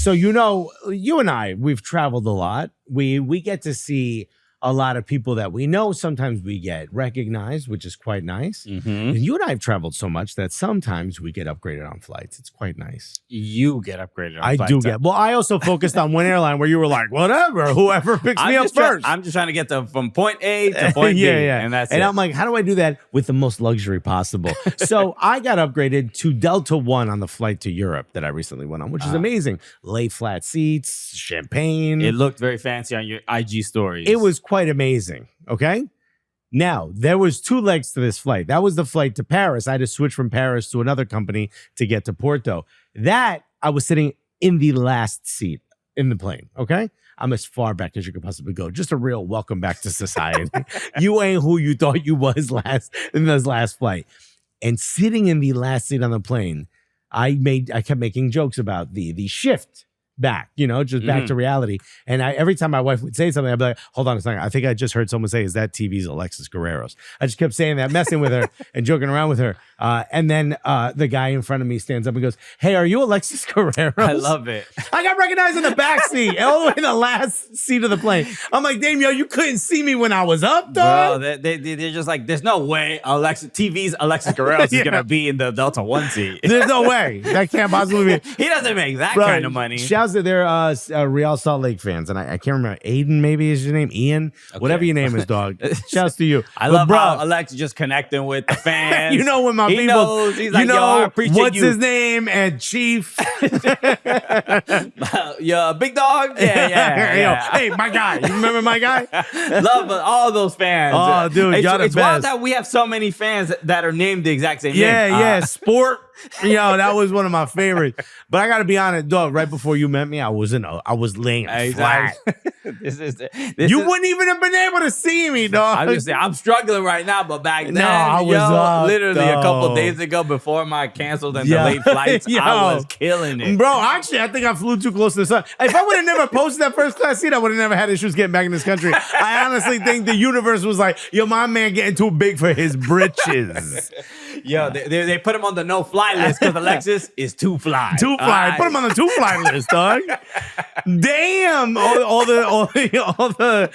So, you and I, we've traveled a lot. We get to see a lot of people that we know. Sometimes we get recognized, which is quite nice. And you and I have traveled so much that sometimes we get upgraded on flights. It's quite nice. You get upgraded on I flights. do get. Well, I also focused on one airline where you were like, whatever, whoever picks me up first. I'm just trying to get from point A to point B. And that's it. And I'm like, how do I do that with the most luxury possible? So I got upgraded to Delta One on the flight to Europe that I recently went on, which is amazing. Lay flat seats, champagne. It looked very fancy on your IG stories. It was quite amazing. Okay. Now, there was 2 legs to this flight. That was the flight to Paris. I had to switch from Paris to another company to get to Porto. That I was sitting in the last seat in the plane. Okay. I'm as far back as you could possibly go. Just a real welcome back to society. You ain't who you thought you was in this last flight. And sitting in the last seat on the plane, I kept making jokes about the shift back, just back to reality. And every time my wife would say something, I'd be like, hold on a second. I think I just heard someone say, is that TV's Alexis Guerreros? I just kept saying that, messing with her and joking around with her. And then the guy in front of me stands up and goes, hey, are you Alexis Guerreros? I love it. I got recognized in the back seat, all the way in the last seat of the plane. I'm like, damn, you couldn't see me when I was up, dog. Bro, they're just like, there's no way TV's Alexis Guerreros is going to be in the Delta One seat. There's no way. That can't possibly be. He doesn't make that kind of money. Shouts to their Real Salt Lake fans. And I can't remember. Aiden, maybe is your name? Ian? Okay. Whatever your name is, dog. Shouts to you. I love how Alexis just connecting with the fans. When my people knows. He's like, I appreciate what's his name? And Chief. Yeah, big dog. Yeah. Hey, my guy. You remember my guy? Love all those fans. Oh, dude, y'all the it's best. wild that we have so many fans that are named the exact same name. Yeah. Sport. That was one of my favorites. But I got to be honest, dog. Right before you met me, I was laying flat. You wouldn't even have been able to see me, dog. I'm struggling right now, but back then, I was up, literally a couple days ago before my canceled and delayed flights, I was killing it, bro. Actually, I think I flew too close to the sun. If I would have never posted that first class seat, I would have never had issues getting back in this country. I honestly think the universe was like, my man getting too big for his britches. They put him on the no-fly list because Alexis is too fly. Too fly. Right. Put him on the too-fly list, dog. Damn. All the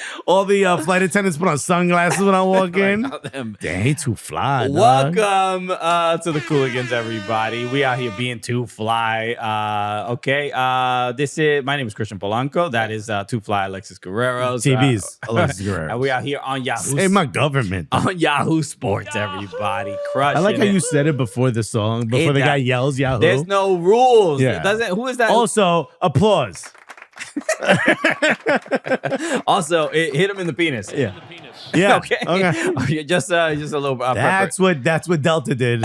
flight attendants put on sunglasses when I walk in. Damn, he too fly, dog. Welcome to the Cooligans, everybody. We out here being too fly. Okay. My name is Christian Polanco. That is Too Fly Alexis Guerreros. TV's Alexis Guerreros. And we out here on Yahoo. Say my government. On Yahoo Sports, everybody. Crushing I like how you said it before the song, before the guy yells Yahoo. There's no rules. Yeah. Who is that? Also, applause. Also, it hit him in the penis. Yeah. Okay. Just a little. That's what Delta did.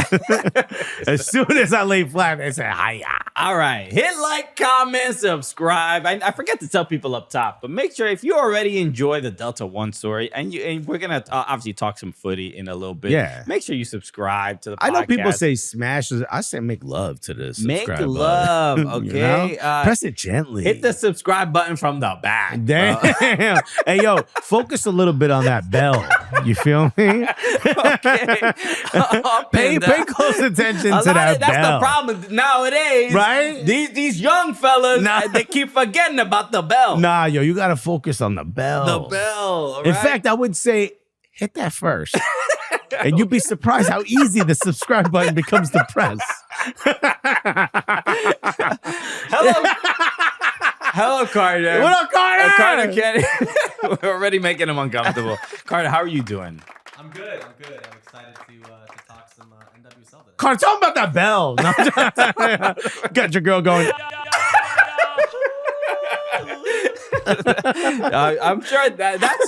As soon as I lay flat, they said hiya. All right, hit like, comment, subscribe. I forget to tell people up top, but make sure if you already enjoy the Delta One story, and we're gonna obviously talk some footy in a little bit. Yeah. Make sure you subscribe to the podcast. I know people say smash. I say make love to this. Make love, okay? Press it gently. Hit the subscribe button from the back. Damn. Hey, yo, focus a little bit on that bell. You feel me? Okay. Pay close attention to that bell. That's the problem nowadays. Right? These young fellas, they keep forgetting about the bell. Nah, yo, you got to focus on the bell. The bell. In fact, I would say hit that first. And you'd be surprised how easy the subscribe button becomes to press. Hello, Carter. What up, Carter? Carter Kenny. We're already making him uncomfortable. Carter, how are you doing? I'm good. I'm excited to talk some NWSL today. Carter, tell him about that bell. No, got your girl going. I'm sure that's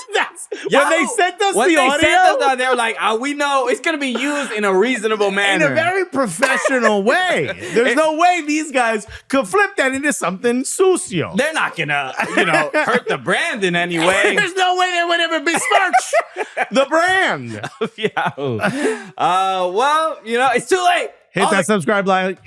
when they sent us the audio. They were like, we know it's gonna be used in a reasonable manner, in a very professional way. There's no way these guys could flip that into something sucio. They're not gonna, hurt the brand in any way. There's no way they would ever besmirch the brand. Yeah. Well, it's too late. Hit that subscribe like.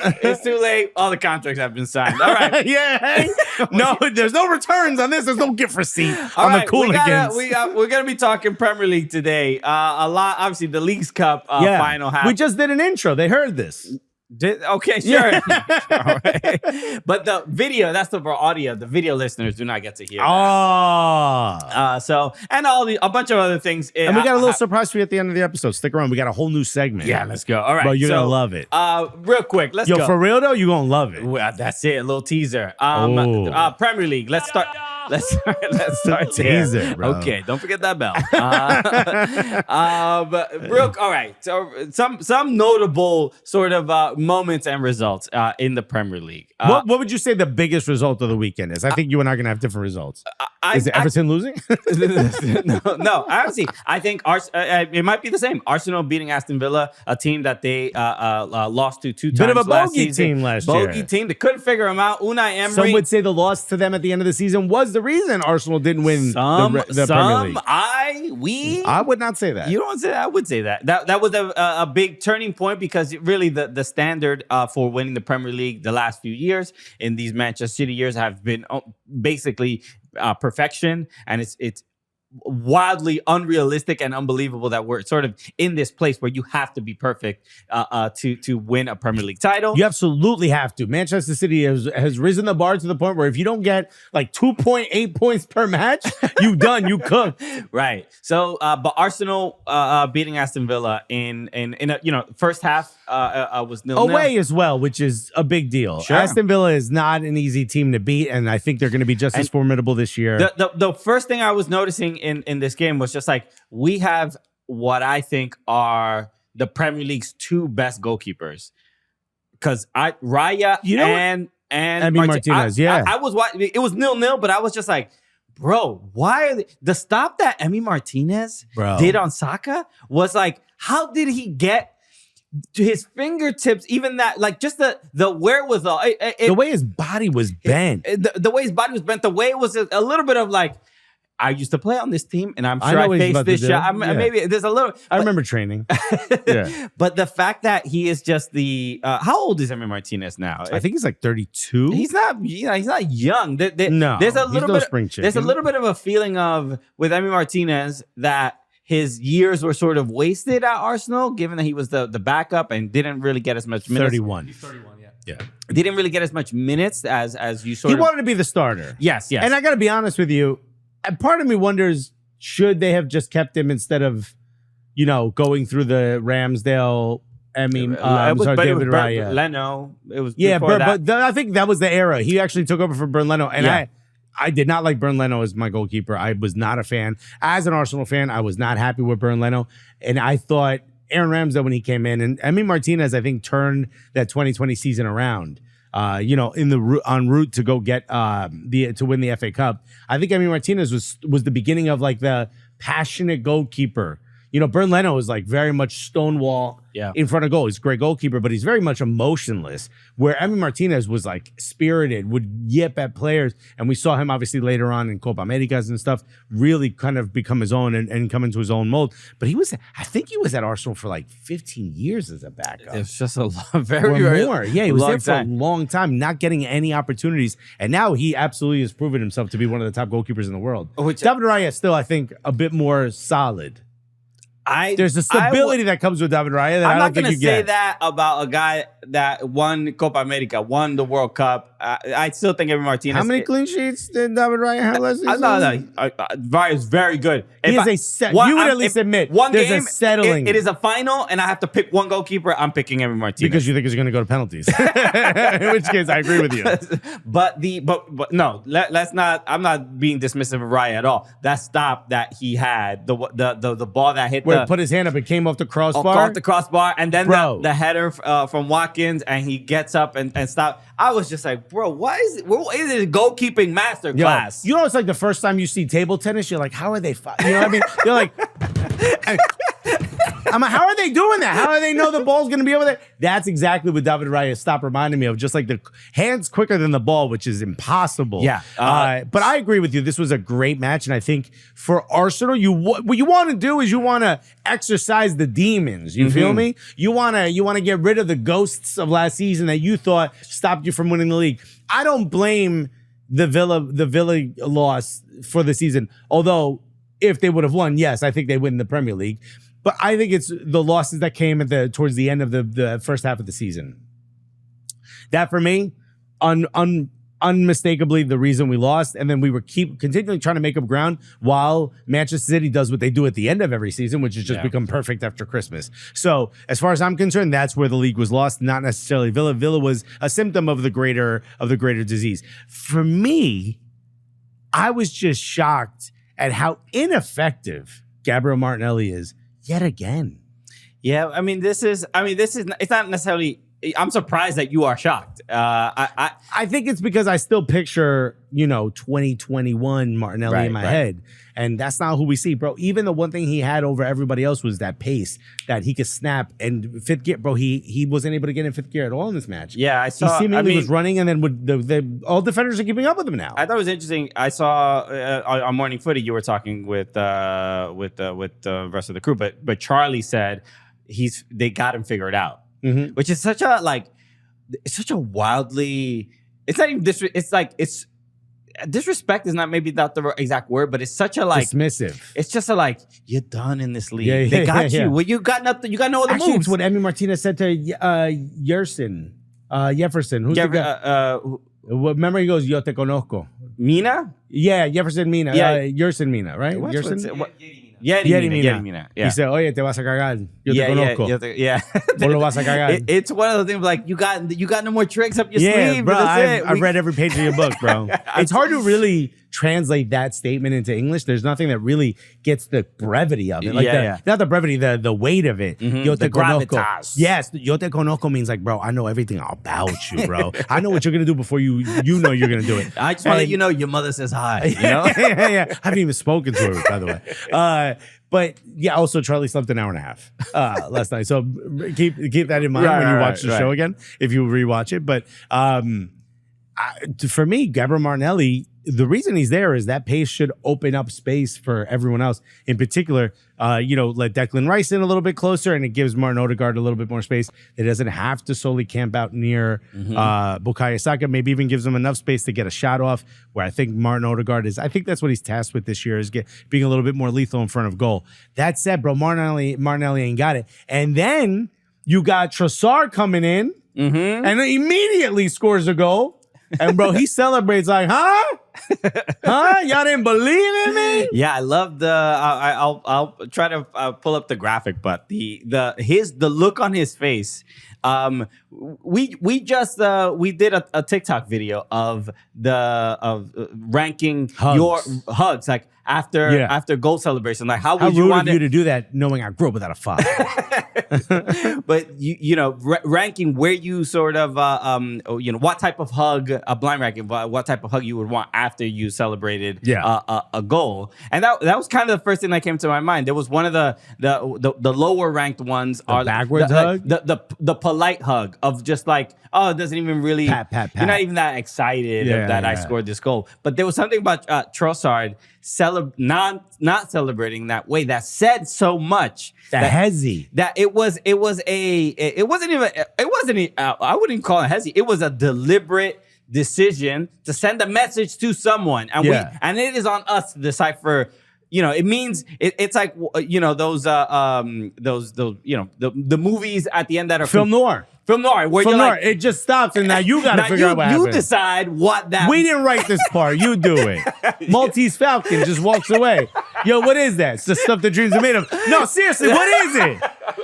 It's too late. All the contracts have been signed. All right. Yeah. No, there's no returns on this. There's no gift receipt on the Cooligans. We're going to be talking Premier League today. A lot, obviously, the Leagues Cup final happened. We just did an intro. They heard this. Okay, sure. All right. But the video, that's for audio. The video listeners do not get to hear. Oh. So, and a bunch of other things. And we got a little surprise for you at the end of the episode. Stick around. We got a whole new segment. Yeah, let's go. All right. Bro, you're going to love it. Real quick, let's go. Yo, for real though, you're going to love it. Well, that's it. A little teaser. Oh. Premier League. Let's start. Let's start Tease there. it, bro. Okay, don't forget that bell. But all right. So some notable sort of moments and results in the Premier League. What would you say the biggest result of the weekend is? I think you and I are going to have different results. Is it Everton losing? No. Honestly, I think it might be the same. Arsenal beating Aston Villa, a team that they lost to 2 times. Bit of a last bogey season. team last year. Bogey team. They couldn't figure them out. Unai Emery. Some would say the loss to them at the end of the season was the reason Arsenal didn't win the Premier League. I would not say that. You don't say that. I would say that. That was a big turning point because really the standard for winning the Premier League the last few years in these Manchester City years have been basically perfection, and it's wildly unrealistic and unbelievable that we're sort of in this place where you have to be perfect to win a Premier League title. You absolutely have to. Manchester City has risen the bar to the point where if you don't get like 2.8 points per match, you done. You cooked. Right. So, but Arsenal beating Aston Villa in a first half was 0-0 away as well, which is a big deal. Sure. Aston Villa is not an easy team to beat, and I think they're going to be just as formidable this year. The first thing I was noticing in this game was just like we have what I think are the Premier League's 2 best goalkeepers, because Raya and Martinez. I was watching. It was 0-0, but I was just like, bro, why are the stop that Emi Martinez did on Saka was like, how did he get to his fingertips? Even that, like, just the wherewithal, the way his body was bent, the way his body was bent, the way it was a little bit of like, I used to play on this team, and I'm sure I faced this shot. Maybe there's a little. I remember training. Yeah, but the fact that he is just the how old is Emi Martinez now? I think he's like 32. He's not. He's not young. No, there's a little bit. Spring chicken. There's a little bit of a feeling of with Emi Martinez that his years were sort of wasted at Arsenal, given that he was the backup and didn't really get as much minutes. 31. He's 31, Yeah. Didn't really get as much minutes as you sort He of. wanted to be the starter. Yes. And I got to be honest with you. And part of me wonders, should they have just kept him instead of, going through the Ramsdale, David Raya. Leno. It was but I think that was the era. He actually took over for Bernd Leno. And I did not like Bernd Leno as my goalkeeper. I was not a fan. As an Arsenal fan, I was not happy with Bernd Leno. And I thought Aaron Ramsdale, when he came in, and Emi Martinez, I think, turned that 2020 season around. En route to go get to win the FA Cup. I think Emi Martinez was the beginning of like the passionate goalkeeper. Bernd Leno is like very much stonewall in front of goal. He's a great goalkeeper, but he's very much emotionless. Where Emi Martinez was like spirited, would yip at players. And we saw him obviously later on in Copa Americas and stuff, really kind of become his own and come into his own mold. But I think he was at Arsenal for like 15 years as a backup. It's just a very more. Yeah, he was there for time. a long time, not getting any opportunities. And now he absolutely has proven himself to be one of the top goalkeepers in the world. David Raya is still, I think, a bit more solid. There's a stability that comes with David Raya that I don't think you get. I'm not going to say that about a guy that won Copa America, won the World Cup. I still think Emi Martinez. How many clean sheets did David Raya have last season? Raya is very good. You would at least admit there's a settling. It is a final, and I have to pick one goalkeeper. I'm picking Emi Martinez because you think he's going to go to penalties. In which case, I agree with you. But no, let's not. I'm not being dismissive of Raya at all. That stop that he had, the ball that hit. Where he put his hand up and came off the crossbar? Off the crossbar, and then the header from Watkins, and he gets up and stops. I was just like, bro, what is it? What is it? Goalkeeping masterclass. It's like the first time you see table tennis, you're like, how are they fighting? You know what I mean? You're like, I'm like, how are they doing that? How do they know the ball's going to be over there? That's exactly what David Raya's stop reminded me of. Just like the hands quicker than the ball, which is impossible. Yeah. But I agree with you. This was a great match. And I think for Arsenal, what you want to do is you want to exercise the demons. You feel me? You want to get rid of the ghosts of last season that you thought stopped you from winning the league. I don't blame the Villa loss for the season. Although if they would have won, yes, I think they win the Premier League. But I think it's the losses that came towards the end of the first half of the season. That for me, unmistakably the reason we lost. And then we were continually trying to make up ground while Manchester City does what they do at the end of every season, which is just become perfect after Christmas. So as far as I'm concerned, that's where the league was lost, not necessarily Villa. Villa was a symptom of the greater disease. For me, I was just shocked at how ineffective Gabriel Martinelli is yet again. Yeah, it's not necessarily. I'm surprised that you are shocked. I think it's because I still picture, 2021 Martinelli in my head. And that's not who we see, bro. Even the one thing he had over everybody else was that pace that he could snap. And fifth gear, bro, he wasn't able to get in fifth gear at all in this match. Yeah, I saw. He seemingly was running, and then all defenders are keeping up with him now. I thought it was interesting. I saw on Morning Footy, you were talking with the rest of the crew, but Charlie said they got him figured out. Mm-hmm. Which is such a wildly. It's not even disrespect is not maybe not the exact word, but it's such a dismissive. It's just a you're done in this league. Yeah, they got you. Yeah. Well, you got nothing. You got no other moves. It's what Emi Martinez said to Jefferson. Who's the guy? Remember he goes, "Yo te conozco." Mina? Yeah, Jefferson Mina. Yeah, Yerson Mina, right? Yeri Mina. He said, "Oye, te vas a cagar. Yo te conozco." Yeah. Vos lo vas a cagar. It's one of those things you got no more tricks up your sleeve. Bro, I've read every page of your book, bro. It's hard to really translate that statement into English. There's nothing that really gets the brevity of it. Not the brevity, the weight of it. Mm-hmm. Yo te conozco. Gravitas. Yes, yo te conozco means bro, I know everything about you, bro. I know what you're going to do before you know you're going to do it. I just want to let you know your mother says hi. You know? yeah. I haven't even spoken to her, by the way. But yeah, also Charlie slept an hour and a half last night. So keep that in mind when you watch the show again, if you rewatch it. But for me, Gabriel Martinelli, the reason he's there is that pace should open up space for everyone else. In particular, let Declan Rice in a little bit closer, and it gives Martin Odegaard a little bit more space. It doesn't have to solely camp out near Bukayo Saka. Maybe even gives him enough space to get a shot off, where I think Martin Odegaard is. I think that's what he's tasked with this year, is being a little bit more lethal in front of goal. That said, bro, Martinelli ain't got it. And then you got Trossard coming in and immediately scores a goal. And bro, he celebrates like, huh? Y'all didn't believe in me? Yeah, I love the. I'll try to pull up the graphic, but the look on his face. We did a TikTok video of ranking hugs. Your hugs, like after goal celebration. Like how would you rude want of you to do that, knowing I grew up without a father? But ranking where you sort of what type of hug, a blind ranking, what type of hug you would want after you celebrated a goal, and that was kind of the first thing that came to my mind. There was one of the lower ranked ones, are backwards hug, the polite hug of just like, oh, it doesn't even really pat. You're not even that excited that I scored this goal. But there was something about Trossard not celebrating that way that said so much. Hezzy. That it wasn't even I wouldn't even call it hezzy. It was a deliberate decision to send a message to someone, and it is on us to decipher. It means it's like those the movies at the end that are film noir. Film noir, where film you're noir. like, it just stops, and now you got to figure out what happened. You decide what that. We didn't write this part. You do it. Maltese Falcon just walks away. Yo, what is that? It's the stuff that dreams are made of. No, seriously, what is it?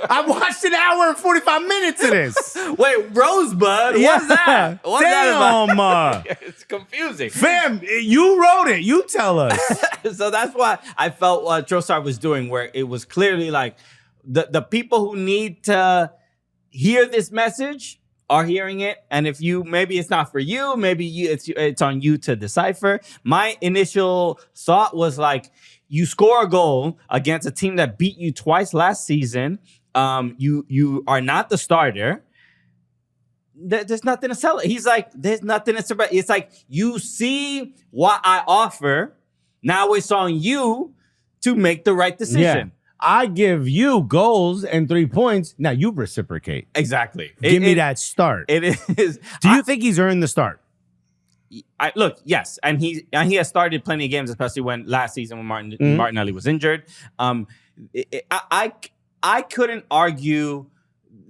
I watched an hour and 45 minutes of this. Wait, Rosebud? What's that? What's Damn, that about? It's confusing. Fam, you wrote it. You tell us. So that's why I felt what Trossard was doing, where it was clearly like the people who need to hear this message are hearing it, and if you maybe it's not for you, it's on you to decipher. My initial thought was like, you score a goal against a team that beat you twice last season. You are not the starter. There's nothing to sell. He's like, there's nothing to celebrate. It's like, you see what I offer. Now it's on you to make the right decision. Yeah. I give you goals and 3 points. Now you reciprocate. Exactly. Give me that start. It is. Do you think he's earned the start? Look, yes, and he has started plenty of games, especially when last season when Martinelli was injured. I couldn't argue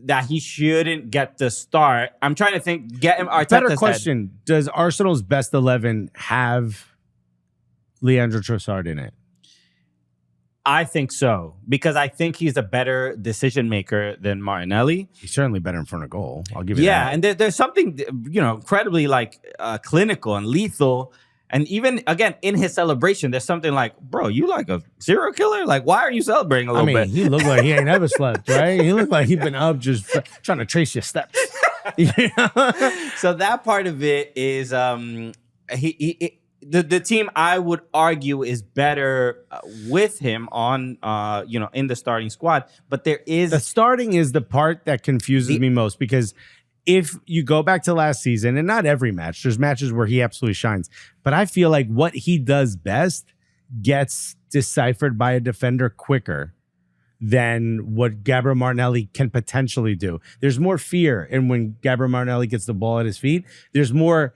that he shouldn't get the start. I'm trying to think. Get him. Arteta's Better head. question: does Arsenal's best 11 have Leandro Trossard in it? I think so, because I think he's a better decision maker than Martinelli. He's certainly better in front of goal. I'll give you Yeah, that. and there's something incredibly like clinical and lethal. And even again in his celebration, there's something like, bro, you like a serial killer? Like, why are you celebrating a little bit? He looked like he ain't ever slept, right? He looked like he'd been up just trying to trace your steps. So that part of it is the team, I would argue, is better with him on in the starting squad. But there is The starting is the part that confuses me most, because if you go back to last season, and not every match, there's matches where he absolutely shines, but I feel like what he does best gets deciphered by a defender quicker than what Gabriel Martinelli can potentially do. There's more fear in when Gabriel Martinelli gets the ball at his feet. There's more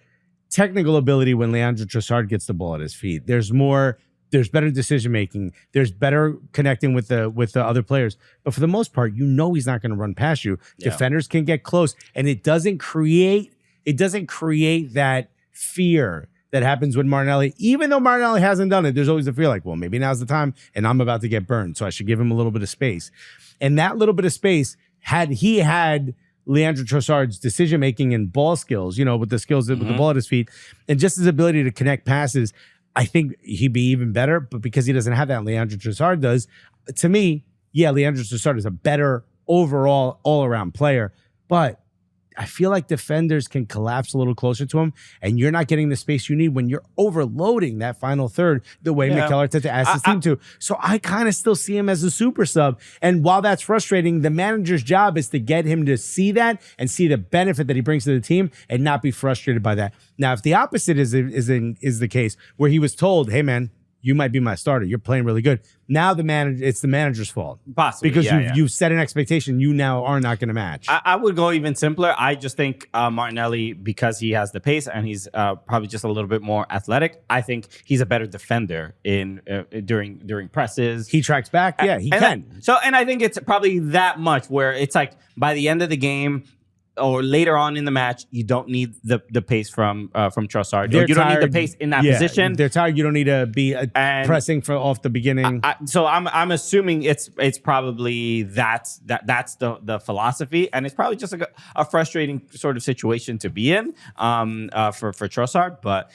technical ability when Leandro Trossard gets the ball at his feet. There's better decision making. There's better connecting with the other players. But for the most part, he's not going to run past you. Yeah. Defenders can get close, and it doesn't create that fear that happens with Martinelli. Even though Martinelli hasn't done it, there's always a fear like, well, maybe now's the time, and I'm about to get burned, so I should give him a little bit of space. And that little bit of space, had he had Leandro Trossard's decision making and ball skills, with the skills with the ball at his feet, and just his ability to connect passes, I think he'd be even better. But because he doesn't have that, Leandro Trossard does. To me, Leandro Trossard is a better overall all-around player. But I feel like defenders can collapse a little closer to him, and you're not getting the space you need when you're overloading that final third the way Mikel Arteta asked his team to. So I kind of still see him as a super sub. And while that's frustrating, the manager's job is to get him to see that and see the benefit that he brings to the team and not be frustrated by that. Now, if the opposite is the case, where he was told, hey, man, you might be my starter, you're playing really good. Now it's the manager's fault. Possibly. Because you've set an expectation you now are not going to match. I would go even simpler. I just think Martinelli, because he has the pace and he's probably just a little bit more athletic, I think he's a better defender during presses. He tracks back. Yeah, he can. And I think it's probably that much where it's like by the end of the game, or later on in the match, you don't need the pace from Trossard. You don't need the pace in that position. They're tired. You don't need to be pressing off the beginning. So I'm assuming it's probably that's the philosophy, and it's probably just a frustrating sort of situation to be in for Trossard. But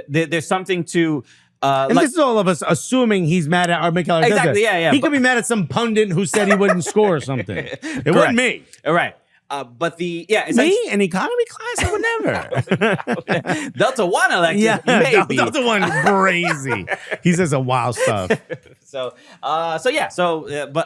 there's something to. And this is all of us assuming he's mad at our Mikel Arteta. Exactly. Yeah. He could be mad at some pundit who said he wouldn't score or something. It wasn't me. All right. But it's me in economy class, I would never. Delta One, Alexis, maybe. Delta One, crazy. He says some wild stuff. But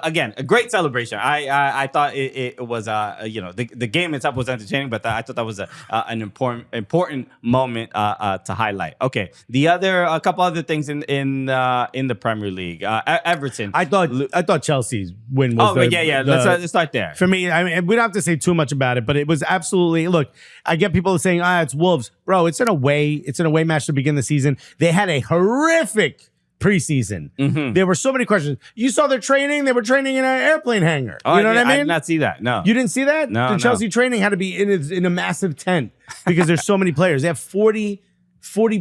again, a great celebration. I thought it was the game itself was entertaining, but I thought that was an important moment to highlight. Okay, a couple other things in the Premier League. Everton. I thought Chelsea's win was. Let's start there. For me, I mean, we don't have to say too much about it, but it was absolutely. Look, I get people saying, it's Wolves, bro. It's an away match to begin the season. They had a horrific preseason. Mm-hmm. There were so many questions. You saw their training. They were training in an airplane hangar. You know what I mean? I did not see that. No. You didn't see that? No. The Chelsea training had to be in a massive tent because there's so many players. They have 40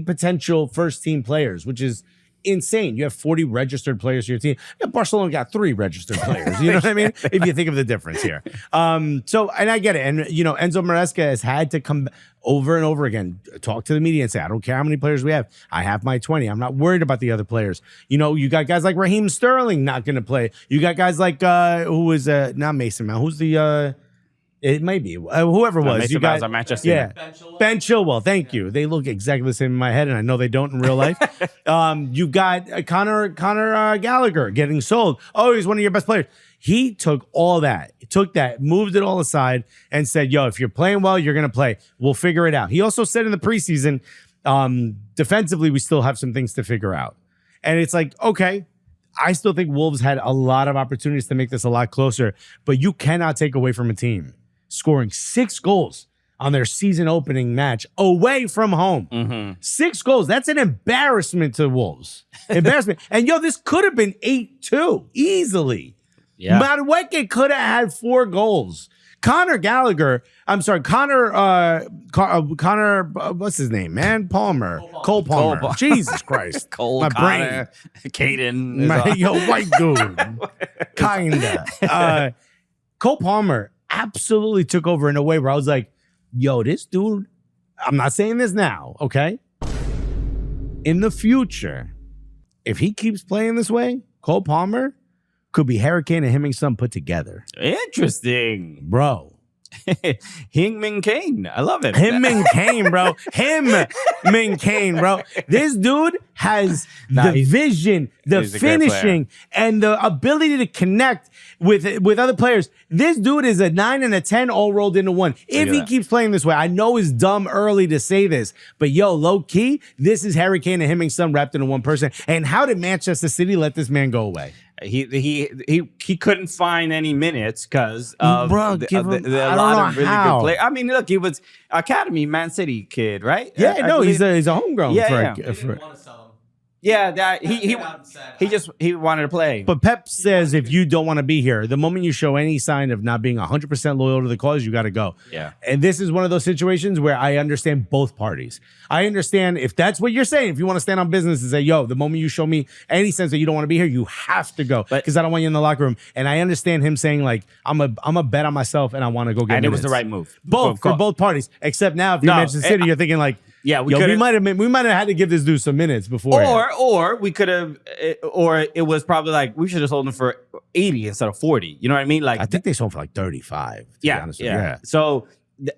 potential first team players, which is insane. You have 40 registered players to your team. Barcelona got 3 registered players. You know what I mean? If you think of the difference here. And I get it. And, Enzo Maresca has had to come over and over again, talk to the media and say, I don't care how many players we have. I have my 20. I'm not worried about the other players. You got guys like Raheem Sterling not going to play. You got guys like, who is, not Mason Mount. Who's the, it may be whoever it was. Mason you got on Manchester. Yeah, Ben Chilwell. Thank you. They look exactly the same in my head, and I know they don't in real life. You've got Conor Gallagher getting sold. Oh, he's one of your best players. He took all that. He took that, moved it all aside, and said, "Yo, if you're playing well, you're gonna play. We'll figure it out." He also said in the preseason, defensively, we still have some things to figure out, and it's like, okay. I still think Wolves had a lot of opportunities to make this a lot closer, but you cannot take away from a team scoring 6 goals on their season opening match away from home. Mm-hmm. 6 goals. That's an embarrassment to Wolves. Embarrassment. And this could have been 8-2 easily. Yeah. Madueke could have had 4 goals. Connor, what's his name, man? Palmer. Cole Palmer. Jesus Christ. Cole, My Connor, Caden. white dude. Kinda. Cole Palmer absolutely took over in a way where I was like, yo, this dude, I'm not saying this now, okay? In the future, if he keeps playing this way, Cole Palmer could be Hurricane and Hemmingson put together. Interesting. Bro. Hing Min Kane. I love it. Him and Kane, bro. This dude has the vision, the he's a great finishing, and the ability to connect with other players. This dude is a 9 and a 10 all rolled into one. If he keeps playing this way, I know it's dumb early to say this, but yo, low key, this is Harry Kane and Hemmingson wrapped into one person. And how did Manchester City let this man go away? He couldn't find any minutes because of Bro, the, give him, a I don't lot know of really how. good players. I mean, look, he was Academy Man City kid, right? Yeah, I no, believe- he's a homegrown. Yeah, They didn't want to sell him. yeah. That Came he out and said, he wanted to play. But Pep says if you don't want to be here, the moment you show any sign of not being 100% loyal to the cause, you got to go. Yeah. And this is one of those situations where I understand both parties. I understand if that's what you're saying. If you want to stand on business and say, yo, the moment you show me any sense that you don't want to be here, you have to go because I don't want you in the locker room. And I understand him saying like, I'm a bet on myself and I want to go get and it was minutes. the right move. For both parties. Except now if you're Manchester City, you're thinking like, yeah, we might have had to give this dude some minutes before. Or we could have, or it was probably like we should have sold him for 80 instead of 40. You know what I mean? Like I think they sold for like 35. To be honest with you. yeah. So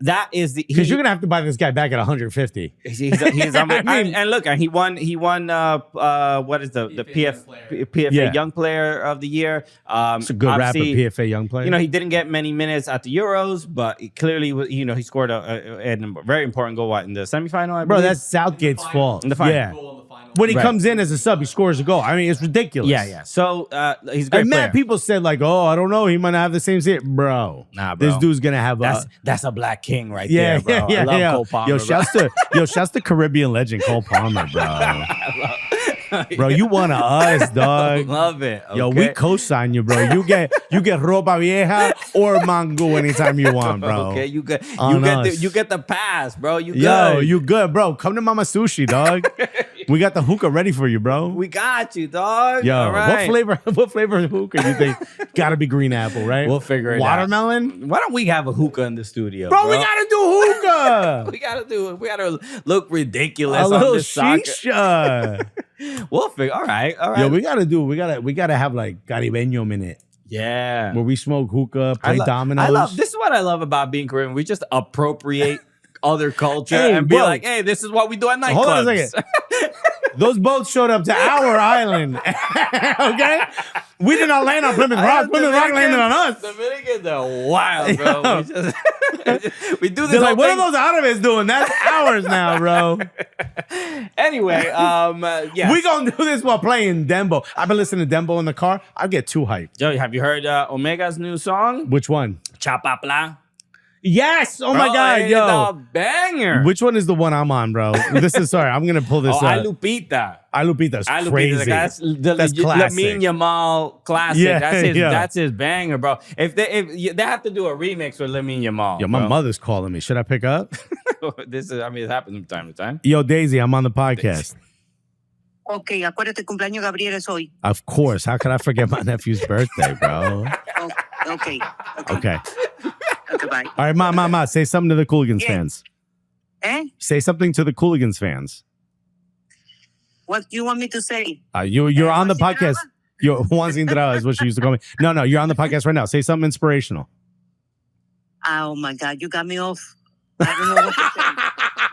that is the because you're gonna have to buy this guy back at 150. He's and look, and he won what is the PFA Young Player of the Year. It's a good rapper, PFA Young Player. You know, he didn't get many minutes at the Euros, but he clearly was, you know, he scored a very important goal in the semifinal. I bro, believe. that's Southgate's fault. In the final. Yeah. goal in the final. When he comes in as a sub, he scores a goal. I mean, it's ridiculous. Yeah. So he's a great And player. mad people said like, "Oh, I don't know, he might not have the same seat." Bro, Nah, bro. this dude's gonna have That's a black king right yeah, there, bro. yeah, I love yeah. Cole Palmer. Shouts to Caribbean legend Cole Palmer, bro. Bro, you one of us, dog. Love it. Yo, okay? we co-sign you, bro. You get ropa vieja or mango anytime you want, bro. Okay, you get us. you get the pass, bro. You good. Yo, you good, bro. Come to Mama Sushi, dog. We got the hookah ready for you, bro. We got you, dog. Yo, All right. what flavor of hookah do you think? Gotta be green apple, right? We'll figure it Watermelon? Why don't we have a hookah in the studio, Bro, we gotta do hookah. we gotta do it. We gotta look ridiculous A on little this soccer. shisha. We'll figure. All right. Yo, we gotta have like Caribeño minute Yeah. where we smoke hookah, play dominoes. I love this is what I love about being Caribbean. We just appropriate other culture Hey, and be bro. like, hey, this is what we do at nightclubs. Hold on a second. Those boats showed up to our island. Okay? We did not land on Plymouth Rock. Plymouth Rock landed on us. Dominicans are wild, bro. We do this. They're like, whole what thing. are those Árabes doing? That's ours now, bro. Anyway, yeah. We gonna do this while playing Dembo. I've been listening to Dembo in the car. I get too hyped. Yo, have you heard Omega's new song? Which one? Chapapla. Yes. Oh my Bro, God, it's yo. a banger. Which one is the one I'm on, bro? This is sorry. I'm gonna pull this Oh, up. Lupita. Alupita's crazy. That's That's the classic. Lamine Yamal classic. Yeah, That's his banger, bro. If they have to do a remix with Lamine Yamal. Yo, my bro. mother's calling me. Should I pick up? This is, I mean, it happens from time to time. Yo, Daisy, I'm on the podcast. Ok, acuérdate, cumpleaños Gabriel es hoy. Of course. How could I forget my nephew's birthday, bro? Ok. Okay. Ok, bye. All right, Ma, say something to the Cooligans Yeah. fans. Eh? Say something to the Cooligans fans. What do you want me to say? You're on the Juan podcast. Cintraba? Yo, Juan Cintraba is what she used to call me. No, you're on the podcast right now. Say something inspirational. Oh my God, you got me off. I don't know what to say.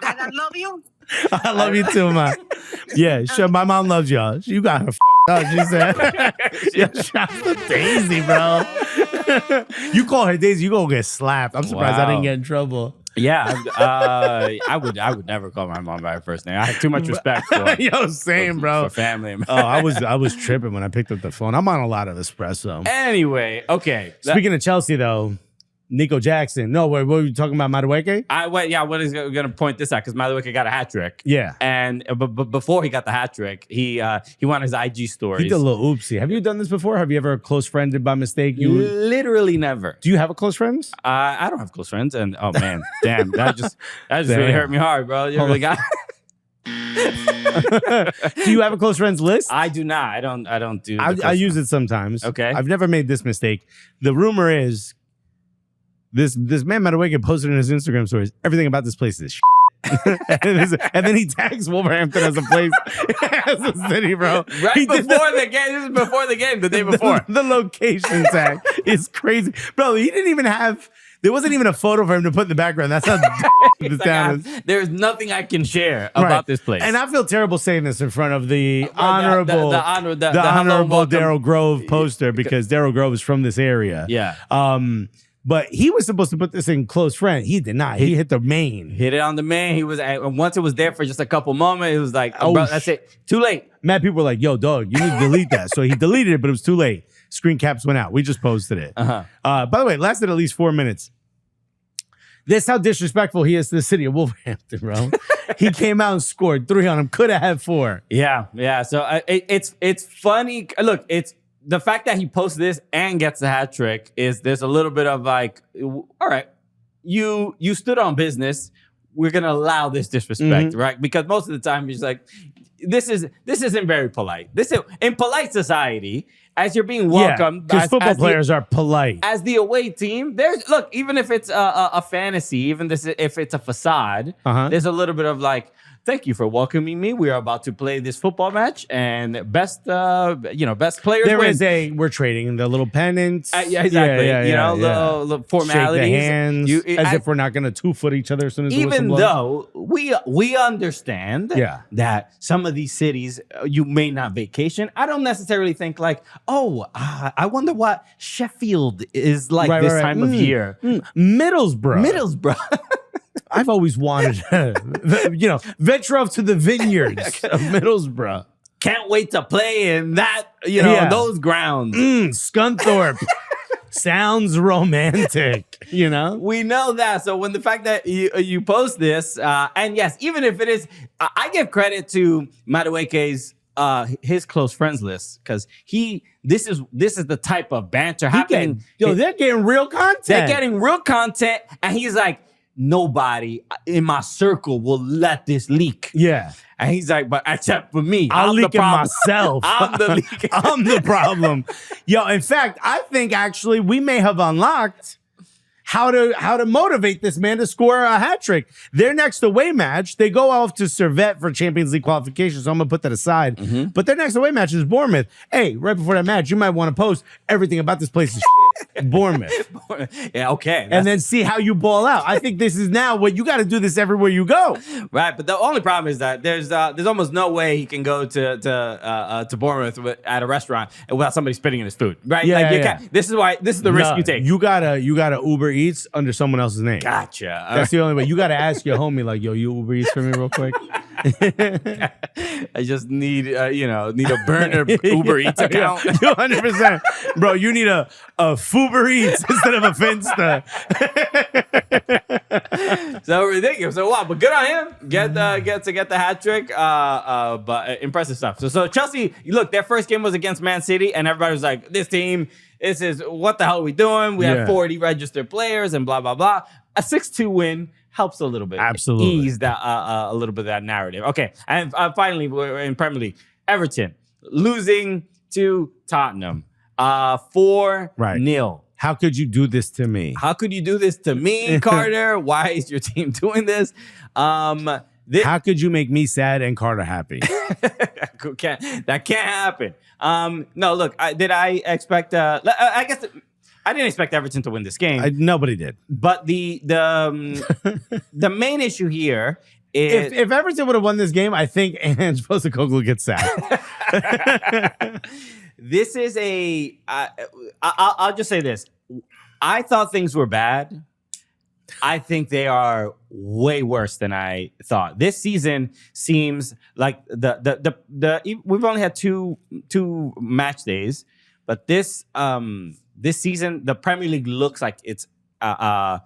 Dad, I love you. I love you too, Ma. Yeah, sure. My mom loves y'all. You got her up, she said. Yeah, shout out to Daisy, bro. You call her Daisy, you gonna get slapped. I'm surprised I Wow. didn't get in trouble. Yeah, I would never call my mom by her first name. I have too much respect for Yo, same, bro. for family. Oh, I was tripping when I picked up the phone. I'm on a lot of espresso. Anyway, okay. Speaking of Chelsea, though, Nico Jackson. No, what were you talking about, Madueke? What is going to point this out? Because Madueke got a hat trick. Yeah. And but before he got the hat trick, he went on his IG stories. He did a little oopsie. Have you done this before? Have you ever close friended by mistake? Literally never. Do you have a close friends? I don't have close friends, and oh man, damn, that just really hurt me hard, bro. You really got. Do you have a close friends list? I do not. I don't do. I use it sometimes. Okay. I've never made this mistake. The rumor is this man Madueke posted in his Instagram stories, everything about this place is and then he tags Wolverhampton as a place, as a city, bro. Right before the game. This is before the game, the day before. The location tag is crazy. Bro, he didn't even have, there wasn't even a photo for him to put in the background. That's how the town is. There's nothing I can share about this place. And I feel terrible saying this in front of the honorable honorable Daryl Grove poster, because Daryl Grove is from this area. Yeah. But he was supposed to put this in close friend. He did not. He hit the main. Hit it on the main. He was once it was there for just a couple moments. It was like, oh, bro, that's it. Too late. Mad people were like, yo, dog, you need to delete that. So he deleted it, but it was too late. Screen caps went out. We just posted it. By the way, it lasted at least 4 minutes. This how disrespectful he is to the city of Wolverhampton, bro. He came out and scored 3 on him. Could have had 4. Yeah. So it's funny. Look, it's the fact that he posts this and gets the hat trick is there's a little bit of like, all right, you stood on business. We're gonna allow this disrespect, right? Because most of the time he's like, this isn't very polite. This is in polite society. As you're being welcomed, because football players are polite. As the away team, look, even if it's a fantasy, even if it's a facade, there's a little bit of like, thank you for welcoming me. We are about to play this football match, and best players win. We're trading the little pennants. Yeah, exactly. Little formalities. Shake the hands, as if we're not going to 2-foot each other as soon as even though we understand that some of these cities you may not vacation. I don't necessarily think like, I wonder what Sheffield is like this time of year. Middlesbrough. I've always wanted to, venture off to the vineyards of Middlesbrough. Can't wait to play in that, those grounds. Scunthorpe. Sounds romantic, We know that. So when the fact that you post this, and yes, even if it is, I give credit to Madueke's his close friends list, because this is the type of banter happening. They're getting real content. They're getting real content, and he's like, nobody in my circle will let this leak. Yeah. And he's like, but except for me. I'll leak it myself. I'm the leak. I'm the problem. In fact, I think actually we may have unlocked how to motivate this man to score a hat trick. Their next away match, they go off to Servette for Champions League qualification, so I'm going to put that aside. But their next away match is Bournemouth. Hey, right before that match, you might want to post everything about this place is Bournemouth. Yeah, okay. And then see how you ball out. I think this is now what you got to do this everywhere you go. Right, but the only problem is that there's almost no way he can go to Bournemouth at a restaurant without somebody spitting in his food. Right? Can't. This is the risk you take. You gotta Uber Eats under someone else's name. Gotcha. That's the only way. You got to ask your homie, like, yo, you Uber Eats for me real quick? I just need a burner Uber Eats account. 100%. Bro, you need a Fuber Eats instead of a Finsta. So ridiculous. So wow, but good on him. Get the hat trick. But impressive stuff. So Chelsea, look, their first game was against Man City, and everybody was like, this team, this is what the hell are we doing? We have 40 registered players and blah blah blah. A 6-2 win helps a little bit. Absolutely. Ease that a little bit of that narrative. Okay. And finally, we're in Premier League. Everton losing to Tottenham 4-0. How could you do this to me? How could you do this to me, Carter? Why is your team doing this? How could you make me sad and Carter happy? That can't happen. No, look, did I expect... I guess... I didn't expect Everton to win this game. Nobody did. But the main issue here is... If Everton would have won this game, I think Ange Postecoglou gets sacked. This is I'll just say this. I thought things were bad. I think they are way worse than I thought. This season seems like we've only had two match days, but this season the Premier League looks like it's I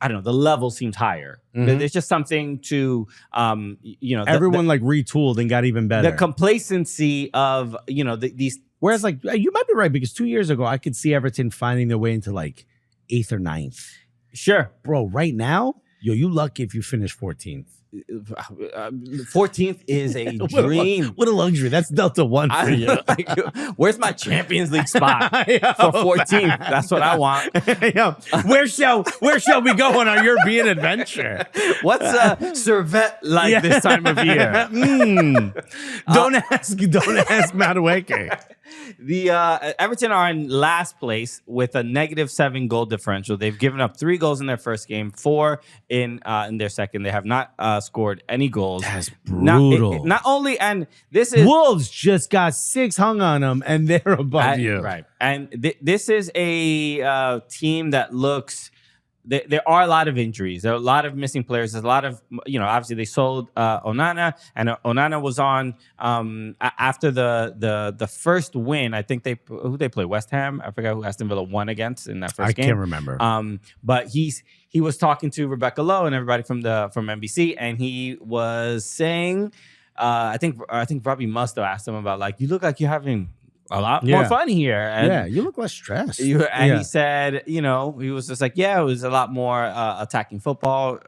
don't know, the level seems higher. There's just something to, everyone like retooled and got even better. The complacency of, these. Whereas like you might be right, because 2 years ago I could see Everton finding their way into like 8th or 9th. Sure. Bro, right now, you lucky if you finish 14th. 14th is a dream. What a luxury. That's Delta 1 for you. Where's my Champions League spot for 14th? That's what I want. Where shall we go on our European adventure? What's Servette like this time of year? Don't ask Madueke. The Everton are in last place with a -7 goal differential. They've given up 3 goals in their first game, 4 in their second. They have not scored any goals. That's brutal. Not only, and this is Wolves just got 6 hung on them, and they're above you. Right, and this is a team that looks. There are a lot of injuries. There are a lot of missing players. There's a lot of, obviously they sold Onana, and Onana was on after the first win. I think they play West Ham. I forgot who Aston Villa won against in that first game. I can't remember. But he was talking to Rebecca Lowe and everybody from NBC, and he was saying, I think Robbie Musto asked him about, like, you look like you're having a lot more fun here. And you look less stressed. He said, he was just like, it was a lot more attacking football,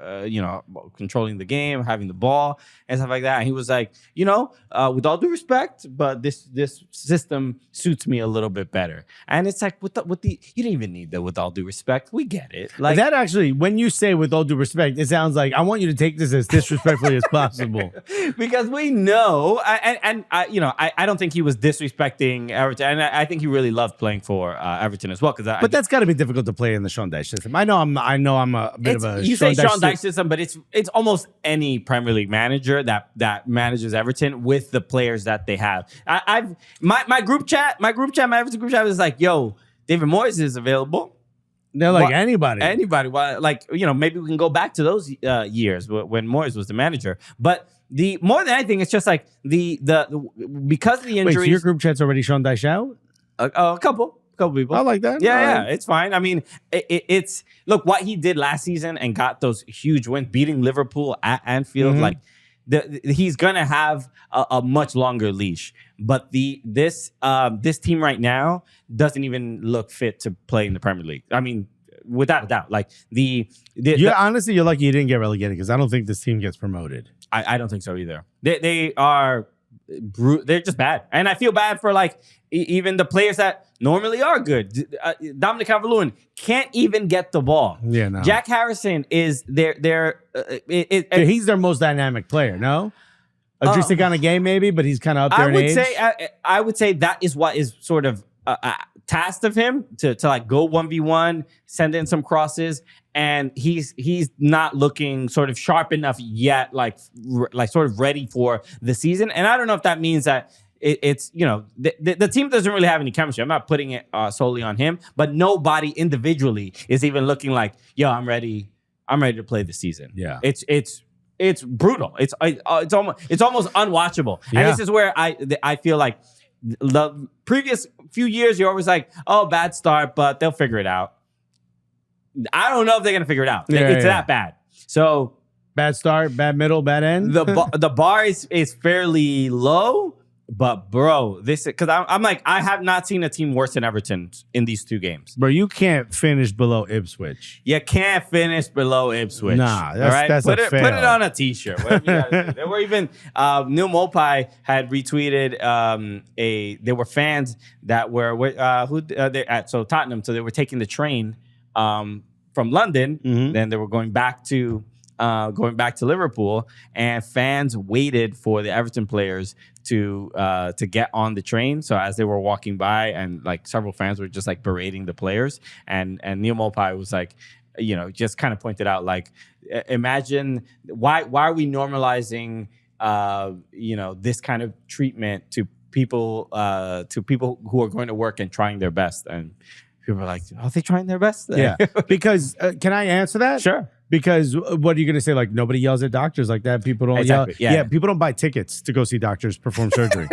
controlling the game, having the ball and stuff like that. And he was like, with all due respect, but this system suits me a little bit better. And it's like, with the you didn't even need that with all due respect. We get it. Like that actually, when you say with all due respect, it sounds like I want you to take this as disrespectfully as possible. Because we know, I don't think he was disrespecting Everton, and I think he really loved playing for Everton as well. But that's got to be difficult to play in the Sean Dyche system. I know I'm a bit of a. You say Sean Dyche system, but it's almost any Premier League manager that manages Everton with the players that they have. My Everton group chat is like, yo, David Moyes is available. They're like anybody. Like, maybe we can go back to those years when Moyes was the manager. But the more than anything, it's just like the because of the injuries. Wait, so your group chat's already Sean Dyche out? A couple people. I like that. Yeah, it's fine. I mean, it's look what he did last season and got those huge wins, beating Liverpool at Anfield. Like he's gonna have a much longer leash. But this team right now doesn't even look fit to play in the Premier League. I mean, without a doubt. Like honestly, you're lucky you didn't get relegated, because I don't think this team gets promoted. I don't think so either. They are they're just bad, and I feel bad for like even the players that normally are good. Dominic Calvert-Lewin can't even get the ball. Yeah, no. Jack Harrison is he's their most dynamic player. No. Adristic on a game maybe, but he's kind of up there in age. I would say that is what is sort of tasked of him to like go 1v1, send in some crosses, and he's not looking sort of sharp enough yet, like sort of ready for the season. And I don't know if that means that it's the team doesn't really have any chemistry. I'm not putting it solely on him, but nobody individually is even looking like, yo, I'm ready to play the season. Yeah, it's brutal. It's almost unwatchable. And this is where I feel like the previous few years you're always like, oh, bad start, but they'll figure it out. I don't know if they're gonna figure it out. It's that bad. So bad start, bad middle, bad end. The bar is fairly low. But bro, because I'm like, I have not seen a team worse than Everton in these 2 games. Bro, you can't finish below Ipswich. You can't finish below Ipswich. Nah, that's put a fail. Put it on a t-shirt. Whatever you gotta do. There were even Neil Mopai had retweeted there were fans that were so Tottenham, so they were taking the train from London, then they were going back to Liverpool, and fans waited for the Everton players to get on the train. So as they were walking by, and like several fans were just like berating the players, and Neil Mopai was like, just kind of pointed out, like, imagine why are we normalizing this kind of treatment to people who are going to work and trying their best. And people are like, are they trying their best? Yeah. Because can I answer that? Sure. Because what are you going to say? Like, nobody yells at doctors like that. People don't yell. Yeah, people don't buy tickets to go see doctors perform surgery.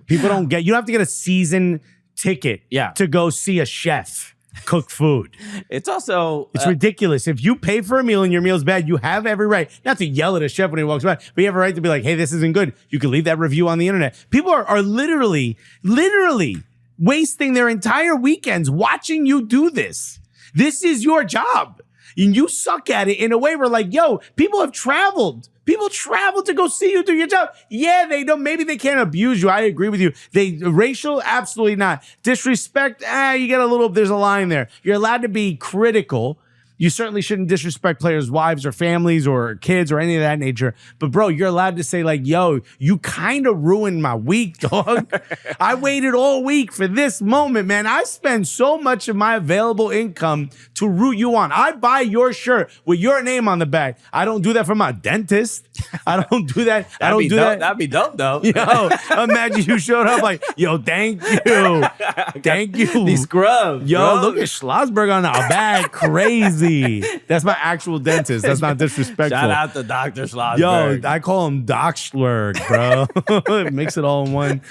People don't you don't have to get a season ticket to go see a chef. cook food. It's also It's ridiculous. If you pay for a meal and your meal's bad, you have every right not to yell at a chef when he walks by, but you have a right to be like, hey, this isn't good. You can leave that review on the internet. People are literally wasting their entire weekends watching you do this. This is your job. And you suck at it in a way where like, yo, people have traveled. People travel to go see you do your job. Yeah, they don't. Maybe they can't abuse you. I agree with you. Racial, absolutely not. Disrespect, you get a little, there's a line there. You're allowed to be critical. You certainly shouldn't disrespect players' wives or families or kids or any of that nature. But bro, you're allowed to say like, yo, you kind of ruined my week, dog. I waited all week for this moment, man. I spend so much of my available income to root you on. I buy your shirt with your name on the back. I don't do that for my dentist. I don't do that. I don't do that. That'd be dope, though. Yo, imagine you showed up like, yo, thank you. Thank you. These scrubs. Yo, bro. look at Schlossberg on our bag. Crazy. That's my actual dentist. That's not disrespectful. Shout out to Dr. Schlossberg. Yo, I call him Doc Schlurg, bro. Mix it all in one.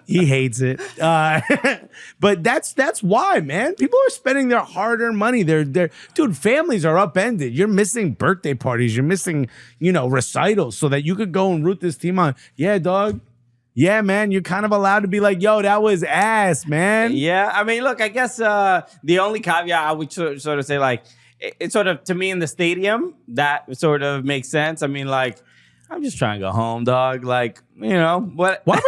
He hates it. But that's why, man. People are spending their hard-earned money. Dude, families are upended. You're missing birthday parties. You're missing, recitals so that you could go and root this team on. Yeah, dog. Yeah, man, you're kind of allowed to be like, yo, that was ass, man. Yeah, I mean, look, I guess the only caveat I would sort of say, like, it sort of, to me in the stadium, that sort of makes sense. I mean, like, I'm just trying to go home, dog. Like, what? Why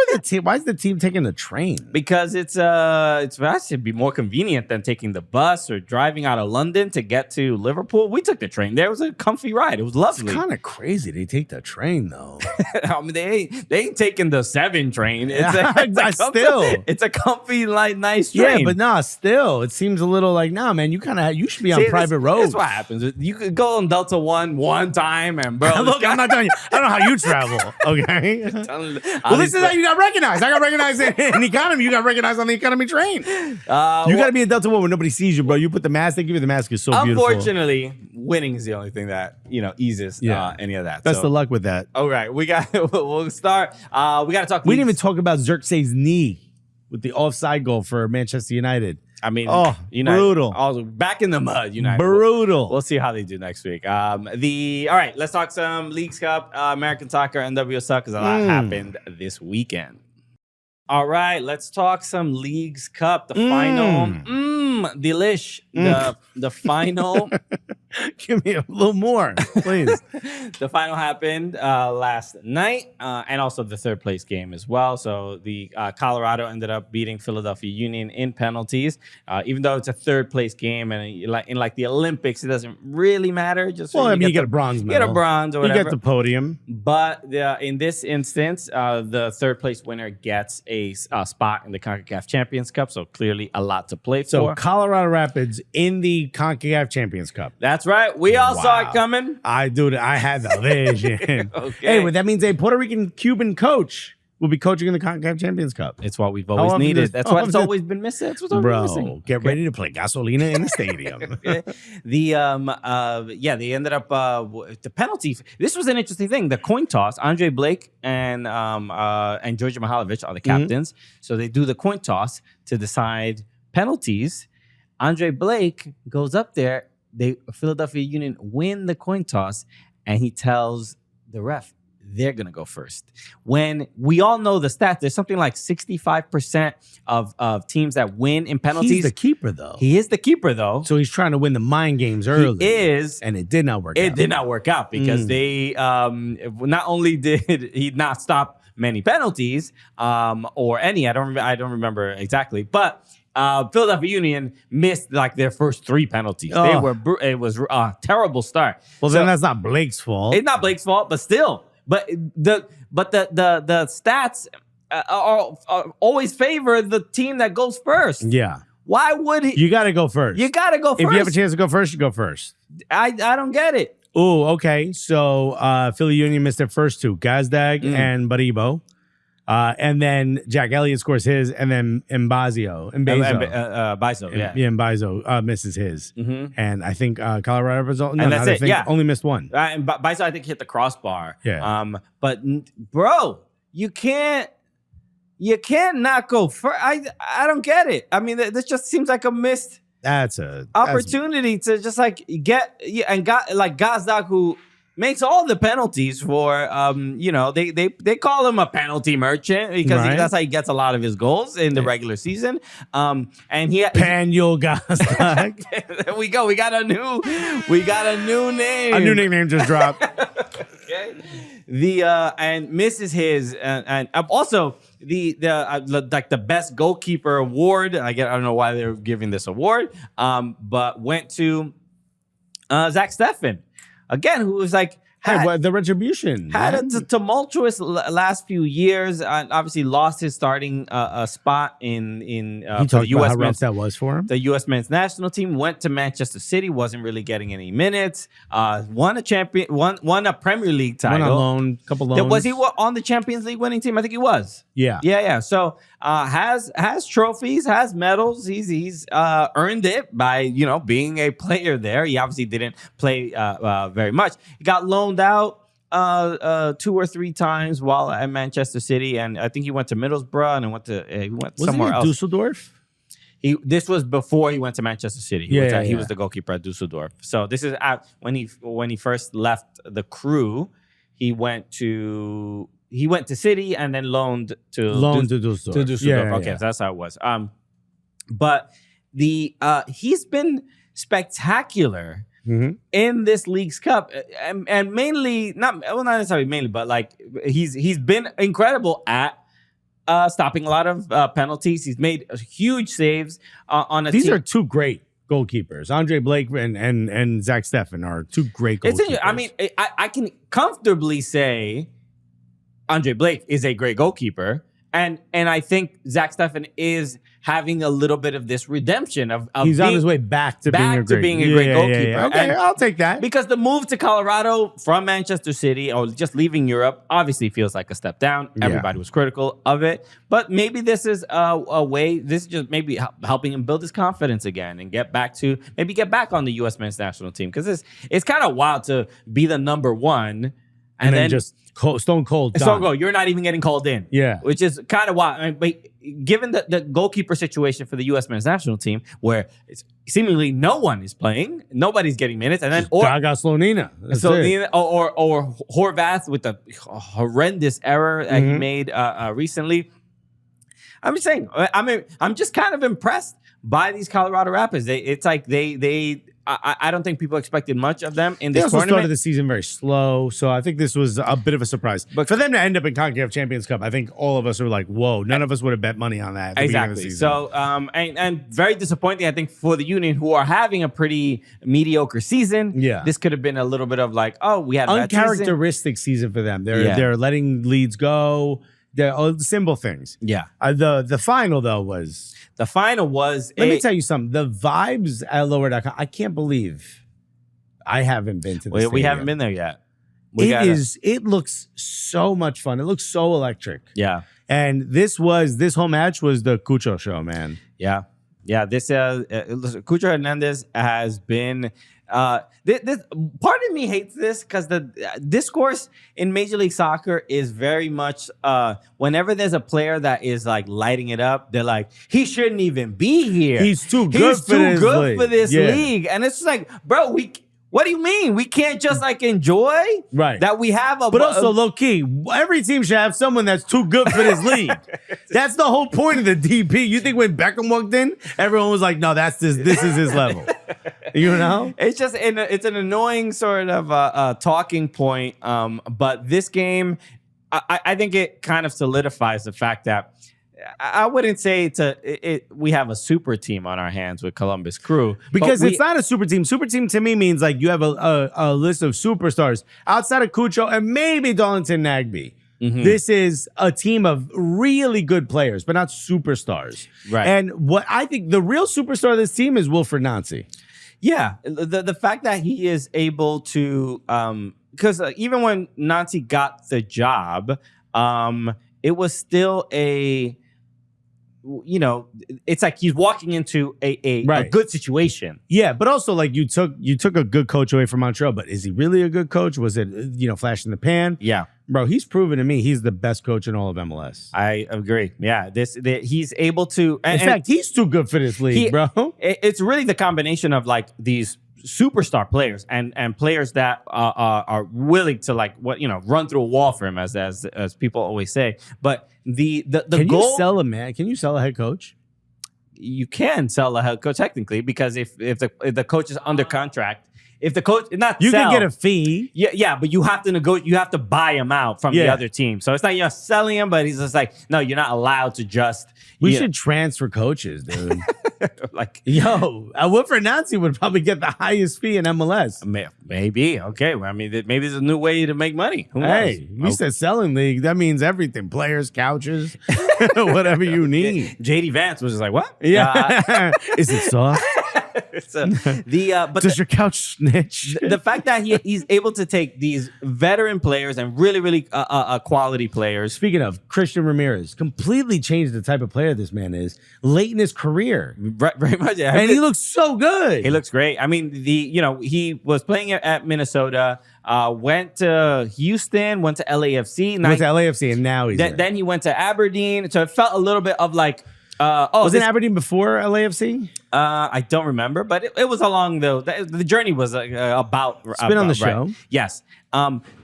is the team taking the train? Because it's actually be more convenient than taking the bus or driving out of London to get to Liverpool. We took the train. There was a comfy ride. It was lovely. It's kind of crazy they take the train though. I mean, they ain't taking the 7 train. It's a comfy, like, nice train. Yeah, but nah, still, it seems a little like, nah, man, you should be on private roads. That's what happens. You could go on Delta one time, and bro, look, I'm not telling you. I don't know how you travel. Okay. Well, this is how you got recognized. I got recognized in economy. You got recognized on the economy train. You got to be in Delta One where nobody sees you, bro. You put the mask. They give you the mask. It's so beautiful. Unfortunately, winning is the only thing that eases any of that. Best of luck with that. All right, we'll start. We got to talk. We didn't even talk about Xerxes' knee with the offside goal for Manchester United. I mean, United, brutal. Also back in the mud, United. Brutal. We'll see how they do next week. All right, let's talk some Leagues Cup, American Soccer, NWSL, because a lot happened this weekend. All right, let's talk some Leagues Cup. The final, delish. The final. Give me a little more, please. The final happened last night, and also the third place game as well. So the Colorado ended up beating Philadelphia Union in penalties, even though it's a third place game, and in the Olympics, it doesn't really matter. Just you get a bronze medal, you get a bronze or whatever. You get the podium. But in this instance, the third place winner gets a spot in the CONCACAF Champions Cup. So clearly, a lot to play for. So Colorado Rapids in the CONCACAF Champions Cup. That's right. We all saw it coming. I had the vision. Okay. Hey, but that means a Puerto Rican Cuban coach will be coaching in the CONCACAF Champions Cup. It's what we've always needed. That's what's always been missing. That's what's always missing. Get ready to play Gasolina in the stadium. They ended up the penalty. This was an interesting thing. The coin toss. Andre Blake and Georgia Mihalovic are the captains. So they do the coin toss to decide penalties. Andre Blake goes up there. Philadelphia Union win the coin toss, and he tells the ref they're going to go first. When we all know the stats, there's something like 65% of teams that win in penalties. He's the keeper, though. He is the keeper, though. So he's trying to win the mind games early. He is. And it did not work out. It did not work out because they not only did he not stop many penalties or any, I don't remember exactly, but Philadelphia Union missed like their first 3 penalties. It was a terrible start. Well, then that's not Blake's fault. It's not Blake's fault, but still. But the stats always favor the team that goes first. Yeah. Why would he? You got to go first. You got to go first. If you have a chance to go first, you go first. I don't get it. Oh, okay. So Philly Union missed their first 2, Gazdag and Baribo. And then Jack Elliott scores his, and then Mbaizo misses his. And I think Colorado only missed 1. And Mbaizo, I think, hit the crossbar. Yeah. But bro, you can't not go first. I don't get it. I mean, this just seems like a missed That's a opportunity to just like get and got like Gazdag, who makes all the penalties for they call him a penalty merchant because that's how he gets a lot of his goals in the regular season. And he Paniel Gazdag. There we go. We got a new name. A new nickname just dropped. Okay. And misses his and also the like the best goalkeeper award. I don't know why they're giving this award. But went to Zach Steffen. Again, who was like the retribution had a tumultuous last few years. Obviously, lost his starting spot in for the U.S. how rough that was for him. The U.S. men's national team. Went to Manchester City, wasn't really getting any minutes. Won a Premier League title. Won a loan, couple loans. Was he on the Champions League winning team? I think he was. Yeah. So has trophies, has medals. He's earned it by being a player there. He obviously didn't play very much. He got loaned out 2 or 3 times while at Manchester City, and I think he went to Middlesbrough and he went somewhere else. Dusseldorf? This was before he went to Manchester City. He was the goalkeeper at Dusseldorf. So this is when he first left the Crew. He went to City and then loaned to Dusseldorf. Okay, so that's how it was. But he's been spectacular in this League's Cup, and mainly not necessarily mainly, but like he's been incredible at stopping a lot of penalties. He's made huge saves on a These team. are 2 great goalkeepers. Andre Blake and Zach Steffen are 2 great goalkeepers. I mean, I can comfortably say Andre Blake is a great goalkeeper, and I think Zach Steffen is having a little bit of this redemption of he's on his way back to being a great goalkeeper. Yeah. Okay, And I'll take that. because the move to Colorado from Manchester City or just leaving Europe obviously feels like a step down. Everybody was critical of it, but maybe this is a way. This is just maybe helping him build his confidence again and get back on the U.S. men's national team, because it's kind of wild to be the number 1 and then just stone cold. You're not even getting called in. Yeah. Which is kind of wild. I mean, but given the goalkeeper situation for the U.S. men's national team, where it's seemingly no one is playing, nobody's geting minutes, and then Gaga Slonina. Or Horvath with the horrendous error that he made recently. I'm just saying. I'm just kind of impressed by these Colorado Rapids. It's like I don't think people expected much of them in this tournament. They also started the season very slow, so I think this was a bit of a surprise. But for them to end up in CONCACAF Champions Cup, I think all of us are like, whoa, none of us would have bet money on that at the beginning of the season. So, and very disappointing, I think, for the Union, who are having a pretty mediocre season. Yeah. This could have been a little bit of like, oh, we had a bad uncharacteristic season for them. They're letting leads go. They're simple things. Yeah. The final, though, was... The final was... Let me tell you something. The vibes at lower.com, I can't believe I haven't been to the stadium. We haven't been there yet. It looks so much fun. It looks so electric. Yeah. And this home match was the Cucho show, man. Yeah. Yeah. This Cucho Hernandez has been... this part of me hates this because the discourse in Major League Soccer is very much whenever there's a player that is like lighting it up, they're like, he shouldn't even be here. He's too good for this league. And it's just like, bro, what do you mean? We can't just like enjoy that we have but also low key, every team should have someone that's too good for this league. That's the whole point of the DP. You think when Beckham walked in, everyone was like, no, this is his level. You know? It's just it's an annoying sort of talking point. But this game, I think it kind of solidifies the fact that I wouldn't say we have a super team on our hands with Columbus Crew. Because it's not a super team. Super team to me means like you have a list of superstars outside of Cucho and maybe Darlington Nagbe. Mm-hmm. This is a team of really good players, but not superstars. Right. And what I think the real superstar of this team is Wilfried Nancy. Yeah. The fact that he is able to, because even when Nancy got the job, it was still you know, it's like he's walking into a good situation. Yeah, but also like you took a good coach away from Montreal, but is he really a good coach? Was it, flash in the pan? Yeah. Bro, he's proven to me he's the best coach in all of MLS. I agree. Yeah, he's able to. In fact, he's too good for this league, bro. It's really the combination of like these superstar players and players that are willing to run through a wall for him, as people always say. But the Can goal, you sell a man? Can you sell a head coach? you can sell a head coach technically, because if the coach is under contract. If the coach can get a fee. Yeah, but you have to negotiate. You have to buy him out from the other team. So it's not you're selling him, but he's just like, no, you're not allowed to just. We should transfer coaches, dude. Wilfried Nancy would probably get the highest fee in MLS. Maybe. Okay. Well, I mean, maybe there's a new way to make money. Who knows? Hey, we said selling league. That means everything. Players, couches, whatever you need. JD Vance was just like, what? Yeah. Is it soft? Does your couch snitch? The fact that he's able to take these veteran players and really, really quality players. Speaking of, Christian Ramirez completely changed the type of player this man is late in his career. Very much. And he looks so good. He looks great. I mean, he was playing at Minnesota, went to Houston, went to LAFC. Went to LAFC, and now he's there. Then he went to Aberdeen. So it felt a little bit of like, was it Aberdeen before LAFC? I don't remember, but it was along the journey was about. It's been on the show. Right. Yes.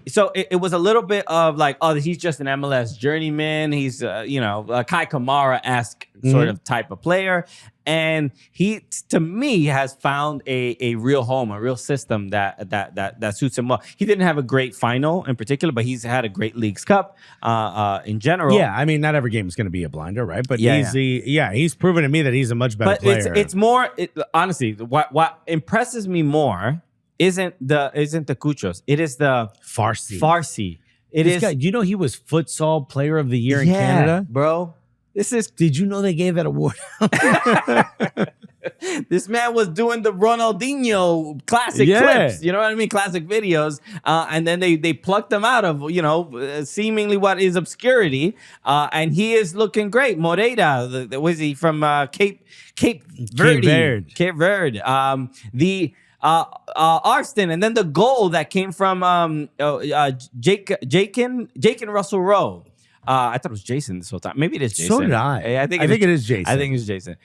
So it was a little bit of like, oh, he's just an MLS journeyman. He's a Kai Kamara-esque sort of type of player. And he, to me, has found a real home, a real system that suits him well. He didn't have a great final in particular, but he's had a great Leagues Cup in general. Yeah, I mean, not every game is going to be a blinder, right? But he's proven to me that he's a much better player. It's more, honestly, what impresses me more isn't the Cuchos. It is the Farsi. Do you know he was futsal player of the year in Canada? Bro. Did you know they gave that award? This man was doing the Ronaldinho classic clips, you know what I mean? Classic videos. And then they plucked them out of, seemingly what is obscurity. And he is looking great. Moreira, was he from Cape Verde? Cape Verde. Arston, and then the goal that came from Jakin Russell Rowe. I thought it was Jason this whole time. Maybe it is Jason. So did I. I think it is Jason. I think it's Jason.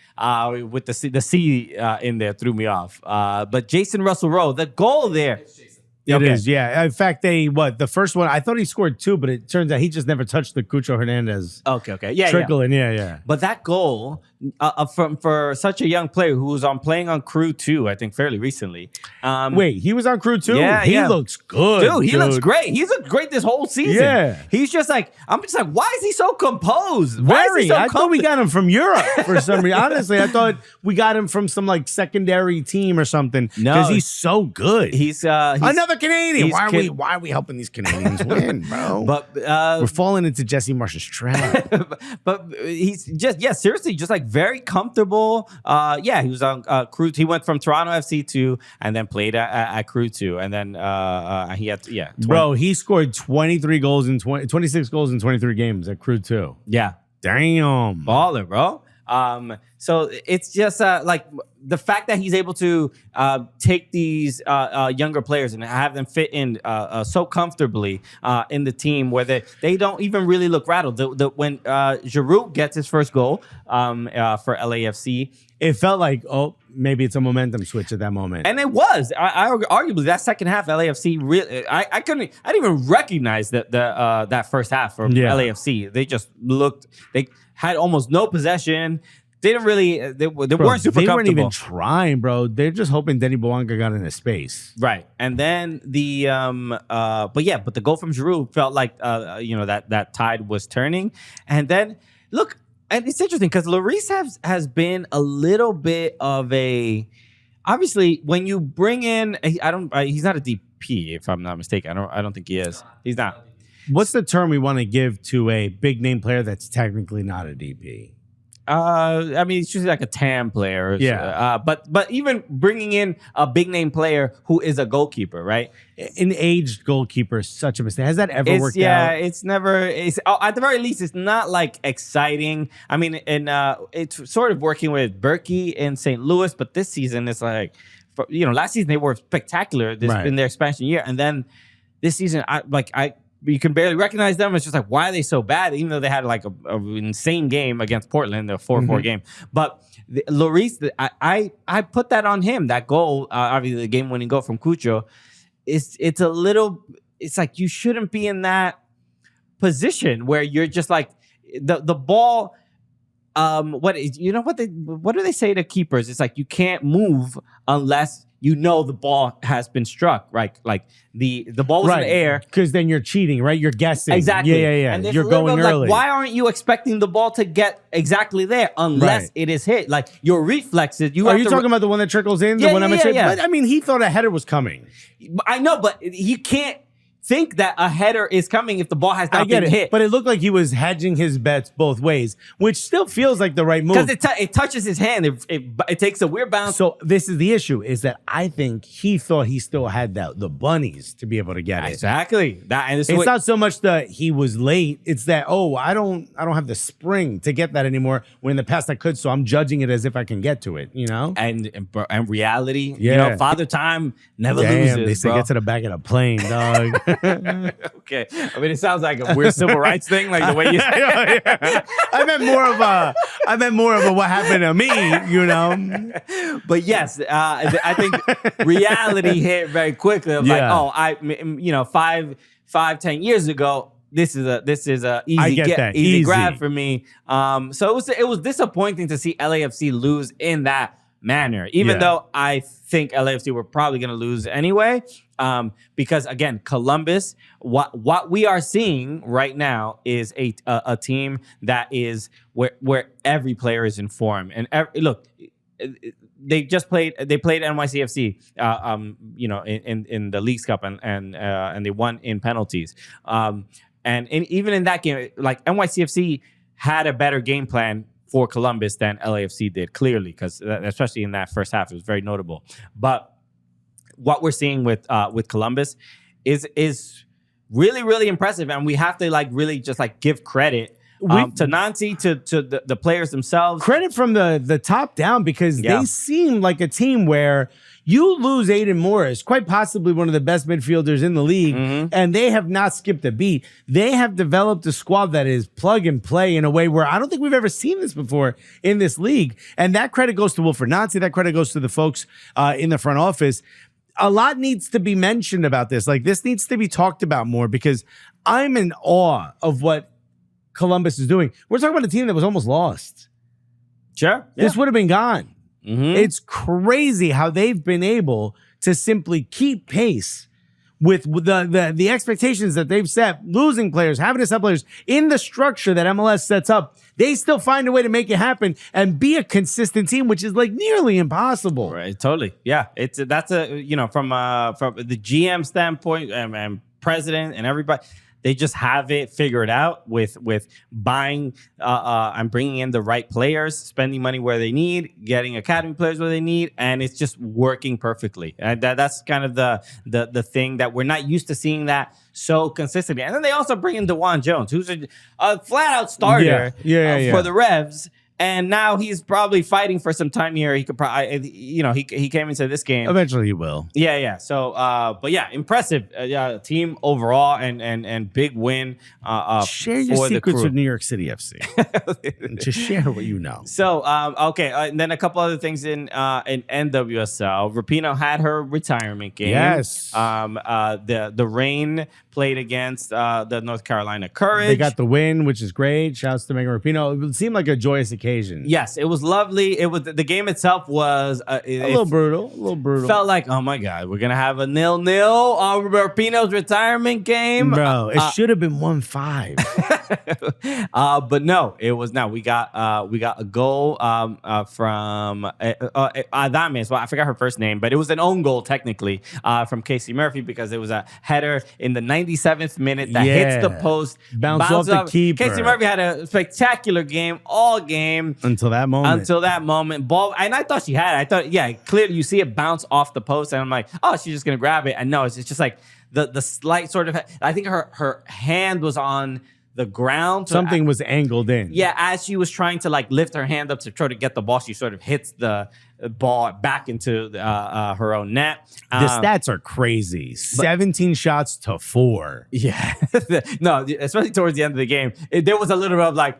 With the C in there threw me off. But Jason Russell Rowe, the goal there. It's Jason. It is, yeah. In fact, the first one, I thought he scored 2, but it turns out he just never touched the Cucho Hernandez. Okay. Yeah. Trickling, yeah. But that goal for such a young player who was playing on Crew 2, I think fairly recently. Wait, he was on Crew 2? Yeah, he looks good. Dude, he looks great. He's looked great this whole season. Yeah. He's just like, I'm just like, why is he so composed? I thought we got him from Europe for some reason. Honestly, I thought we got him from some like secondary team or something. No, because he's so good. He's another Canadian. Why are we helping these Canadians win, bro? But we're falling into Jesse Marsh's trap. but he's just seriously, just like very comfortable. He was on Crew. He went from Toronto FC 2 and then played at Crew 2, and then he had 20. Bro, he scored 26 goals in 23 games at Crew 2. Yeah, damn, baller, bro. So it's just like the fact that he's able to take these younger players and have them fit in so comfortably in the team where they don't even really look rattled. When Giroud gets his first goal for LAFC, it felt like, maybe it's a momentum switch at that moment. And it was. I arguably that second half, LAFC really. I didn't even recognize that first half from LAFC. They just looked. They had almost no possession. They didn't really. They weren't super comfortable. They weren't even trying, bro. They're just hoping Denny Bouanga got into space. Right. And then but the goal from Giroud felt like that tide was turning. And then look, and it's interesting because Lloris has been a little bit of a. Obviously, when you bring in, he's not a DP if I'm not mistaken. I don't think he is. He's not. What's the term we want to give to a big name player that's technically not a DP? I mean, it's usually like a TAM player. Yeah. But even bringing in a big name player who is a goalkeeper, right? An aged goalkeeper is such a mistake. Has that ever worked out? It's never. At the very least, it's not like exciting. I mean, and it's sort of working with Berkey in St. Louis, but this season it's like, last season they were spectacular in their expansion year, and then this season, you can barely recognize them. It's just like, why are they so bad? Even though they had like a insane game against Portland, the 4-4 game. But Lloris, I put that on him. That goal, obviously the game-winning goal from Cucho, it's like you shouldn't be in that position where you're just like the ball. What do they say to keepers? It's like you can't move unless you know the ball has been struck, right? Like the ball was in the air. Because then you're cheating, right? You're guessing. Exactly. Yeah. And You're going early. Like, why aren't you expecting the ball to get exactly there unless it is hit? Like your reflexes. Are you talking about the one that trickles in? Yeah, yeah. But, I mean, he thought a header was coming. I know, but you can't think that a header is coming if the ball has not been hit. But it looked like he was hedging his bets both ways, which still feels like the right move. Because it touches his hand. It takes a weird bounce. So this is the issue, is that I think he thought he still had the bunnies to be able to get it. Exactly. It's not so much that he was late. It's that, I don't have the spring to get that anymore, when in the past I could, so I'm judging it as if I can get to it, And reality, Father Time never loses, they say get to the back of the plane, dog. Okay. I mean, it sounds like a weird civil rights thing, like the way you say it. I meant more of a what happened to me, But yes, I think reality hit very quickly. Like, 5-10 years ago, this is a easy grab for me. So it was disappointing to see LAFC lose in that manner, even though I think LAFC were probably going to lose anyway. Because again, Columbus, what we are seeing right now is a team that is where every player is in form. And look, they played NYCFC, in the Leagues Cup, and they won in penalties. And even in that game, like NYCFC had a better game plan for Columbus than LAFC did, clearly, because especially in that first half, it was very notable. But what we're seeing with Columbus is really, really impressive, and we have to really just give credit to Nancy, to the players themselves. Credit from the top down, because they seem like a team where you lose Aiden Morris, quite possibly one of the best midfielders in the league, and they have not skipped a beat. They have developed a squad that is plug and play in a way where I don't think we've ever seen this before in this league. And that credit goes to Wilfried Nancy. That credit goes to the folks in the front office. A lot needs to be mentioned about this. This needs to be talked about more, because I'm in awe of what Columbus is doing. We're talking about a team that was almost lost. Sure. Yeah. This would have been gone. It's crazy how they've been able to simply keep pace with the expectations that they've set, losing players, having to sell players in the structure that MLS sets up. They still find a way to make it happen and be a consistent team, which is nearly impossible. Right, totally. Yeah, that's from the GM standpoint and president and everybody. They just have it figured out with buying and bringing in the right players, spending money where they need, getting academy players where they need, and it's just working perfectly. And that's kind of the thing that we're not used to seeing that so consistently. And then they also bring in DeJuan Jones, who's a flat out starter for the Revs. And now he's probably fighting for some time here. He could probably, he came into this game. Eventually he will. Yeah. So, but yeah, impressive team overall, and big win. Share your secrets with New York City FC. Just share what you know. So, okay, and then a couple other things in NWSL. Rapinoe had her retirement game. Yes. The Reign played against the North Carolina Courage. They got the win, which is great. Shouts to Megan Rapinoe. It seemed like a joyous occasion. Yes, it was lovely. It was the game itself was a little brutal. Felt like, oh my God, we're gonna have a 0-0 on Rapinoe's retirement game. Bro, it should have been 1-5. But no, it was not. We got a goal from Adames. Well, I forgot her first name, but it was an own goal technically from Casey Murphy, because it was a header in the 97th minute that hits the post, bounces off the keeper. Casey Murphy had a spectacular game all game. game. Until that moment. Ball, and I thought she had it. I thought, yeah, clearly you see it bounce off the post, and I'm like, oh, she's just gonna grab it. And no, it's just like the slight sort of. I think her hand was on the ground. Something was angled in. Yeah, as she was trying to like lift her hand up to try to get the ball, she sort of hits the ball back into her own net. The stats are crazy. 17 shots to 4. Yeah. No, especially towards the end of the game, there was a little bit of like,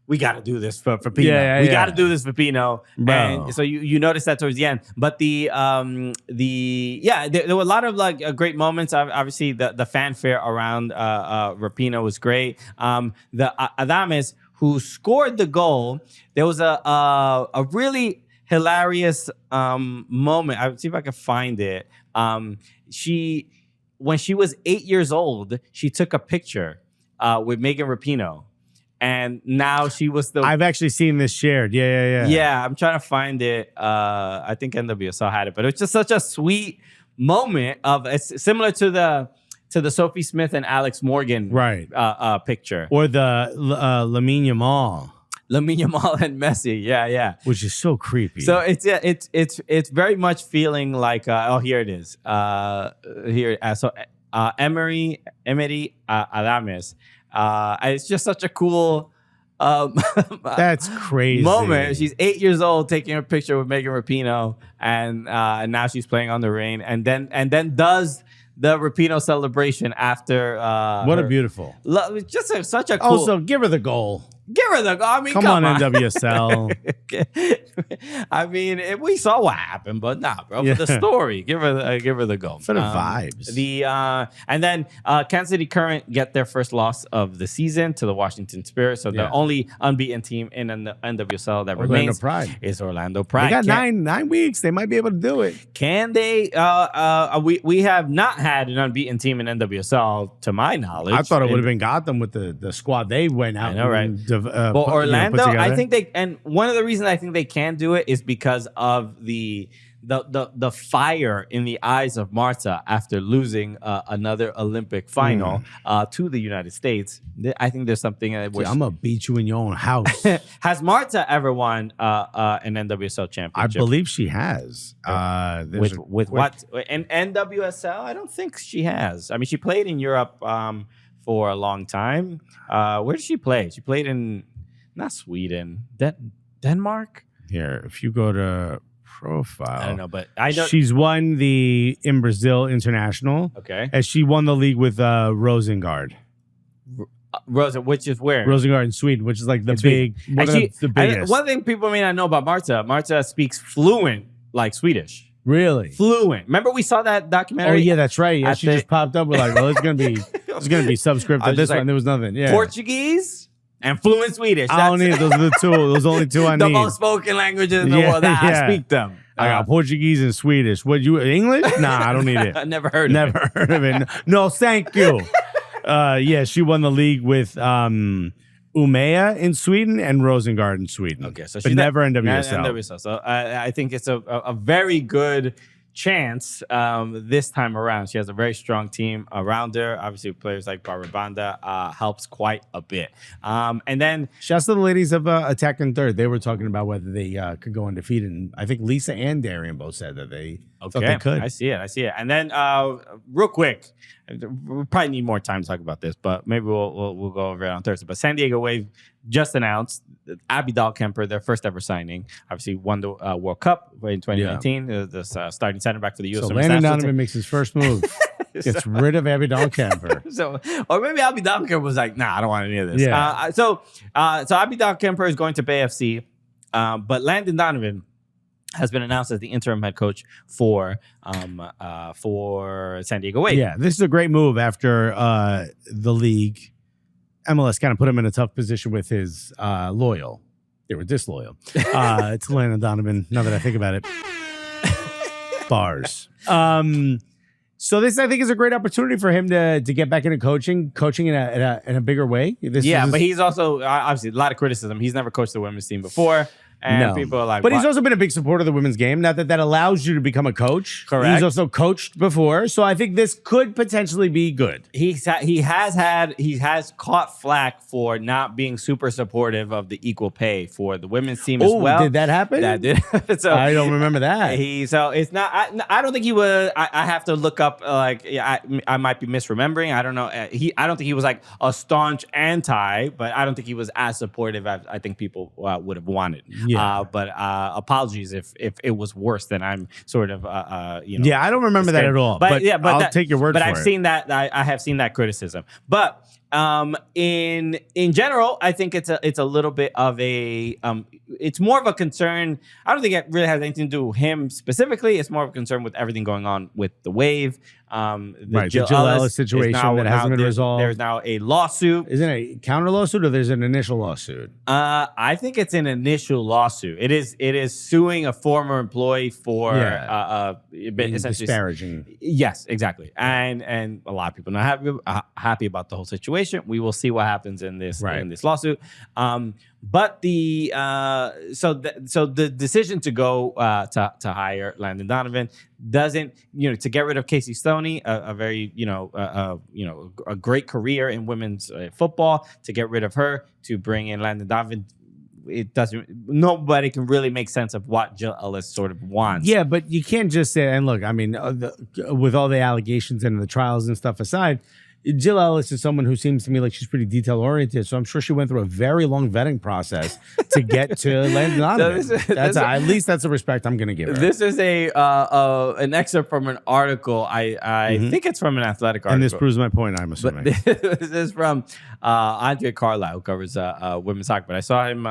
we got to do this for Pino. We got to do this for Pino. And so you noticed that towards the end. But there were a lot of like great moments. Obviously, the fanfare around Rapinoe was great. The Adames, who scored the goal, there was a really hilarious moment. I'll see if I can find it. When she was 8 years old, she took a picture with Megan Rapinoe. And now she was the. I've actually seen this shared. Yeah. Yeah, I'm trying to find it. I think NWSL had it, but it was just such a sweet moment of. It's similar to the Sophie Smith and Alex Morgan picture, or the Lamine Yamal. Lamine Yamal and Messi, yeah, which is so creepy. So it's very much feeling like here it is. Emery Adames. It's just such a cool that's crazy moment. She's 8 years old taking a picture with Megan Rapinoe, and now she's playing on the rain, and then does the Rapinoe celebration after. What a beautiful! Just such a cool. Also, give her the goal. Give her the goal. I mean, come on, NWSL. I mean, we saw what happened, but nah, bro. For the story, give her the goal. For the vibes. And then Kansas City Current get their first loss of the season to the Washington Spirit. So the only unbeaten team in the NWSL that remains is Orlando Pride. They got nine weeks. They might be able to do it. Can they? We have not had an unbeaten team in NWSL, to my knowledge. I thought it would have been Gotham with the squad they went out. I know, right? But Orlando, I think and one of the reasons I think they can do it is because of the fire in the eyes of Marta after losing another Olympic final to the United States. I think there's something. I'm gonna beat you in your own house. Has Marta ever won an NWSL championship? I believe she has. With what? An NWSL? I don't think she has. I mean, she played in Europe for a long time. Where did she play? She played in not Sweden, Denmark. Here, if you go to profile, I don't know, but I know she's won in Brazil international. Okay, and she won the league with Rosengard. Which is where? Rosengard in Sweden, which is like the biggest. One thing people may not know about Marta speaks fluent like Swedish. Really? Fluent. Remember we saw that documentary? Oh yeah, that's right. Yeah, she just popped up. We're like, well, it's gonna be subscripted. This one, there was nothing. Yeah. Portuguese and fluent Swedish. I don't need those. Are the two. Those only two I need. The most spoken languages in the world. I speak them. I got Portuguese and Swedish. What you English? Nah, I don't need it. Never heard of it. No, thank you. Yeah, she won the league with Umea in Sweden and Rosengard in Sweden. Okay, so she's never NWSL. So I think it's a very good chance this time around. She has a very strong team around her. Obviously, players like Barbara Banda helps quite a bit. And then shouts to the ladies of Attack and Third. They were talking about whether they could go undefeated, and I think Lisa and Darian both said that they thought they could. I see it. And then real quick, we probably need more time to talk about this, but maybe we'll go over it on Thursday. But San Diego Wave just announced Abby Dahlkemper, their first ever signing. Obviously won the World Cup in 2019. The starting center back for the U.S. So Landon Donovan makes his first move. Gets rid of Abby Dahlkemper. Or maybe Abby Dahlkemper was like, nah, I don't want any of this. Yeah. So Abby Dahlkemper is going to BFC, but Landon Donovan has been announced as the interim head coach for San Diego Wave. Yeah, this is a great move after the league. MLS kind of put him in a tough position with his loyal. They were disloyal to Landon Donovan, now that I think about it. Bars. So this, I think, is a great opportunity for him to get back into coaching in a bigger way. But he's also, obviously, a lot of criticism. He's never coached the women's team before. And people are like, but he's "What?" also been a big supporter of the women's game. Now that allows you to become a coach. Correct. He's also coached before, so I think this could potentially be good. He has caught flack for not being super supportive of the equal pay for the women's team as well. Did that happen? That did. So I don't remember that. So it's not. I don't think he was. I have to look up. I might be misremembering. I don't know. I don't think he was like a staunch anti, but I don't think he was as supportive as I think people would have wanted. Yeah. But apologies if it was worse than I'm sort of. Yeah, I don't remember that at all. But I'll take your word for it. But I've seen that. I have seen that criticism. But in general, I think it's a little bit of a it's more of a concern. I don't think it really has anything to do with him specifically. It's more of a concern with everything going on with the Wave. The Jill Ellis situation that hasn't been resolved. There's now a lawsuit. Isn't it a counter lawsuit or there's an initial lawsuit? I think it's an initial lawsuit. It is suing a former employee for essentially disparaging. Yes, exactly. And a lot of people not happy about the whole situation. We will see what happens in this lawsuit. But the decision to go to hire Landon Donovan doesn't, to get rid of Casey Stoney, a very a great career in women's football, to get rid of her, to bring in Landon Donovan. It doesn't. Nobody can really make sense of what Jill Ellis sort of wants. Yeah, but you can't just say. And look, I mean, with all the allegations and the trials and stuff aside, Jill Ellis is someone who seems to me like she's pretty detail oriented. So I'm sure she went through a very long vetting process to get to Landon Donovan. At least that's the respect I'm going to give her. This is an excerpt from an article. I think it's from an Athletic article. And this proves my point, I'm assuming. But this is from Andre Carlisle, who covers women's soccer. But I saw him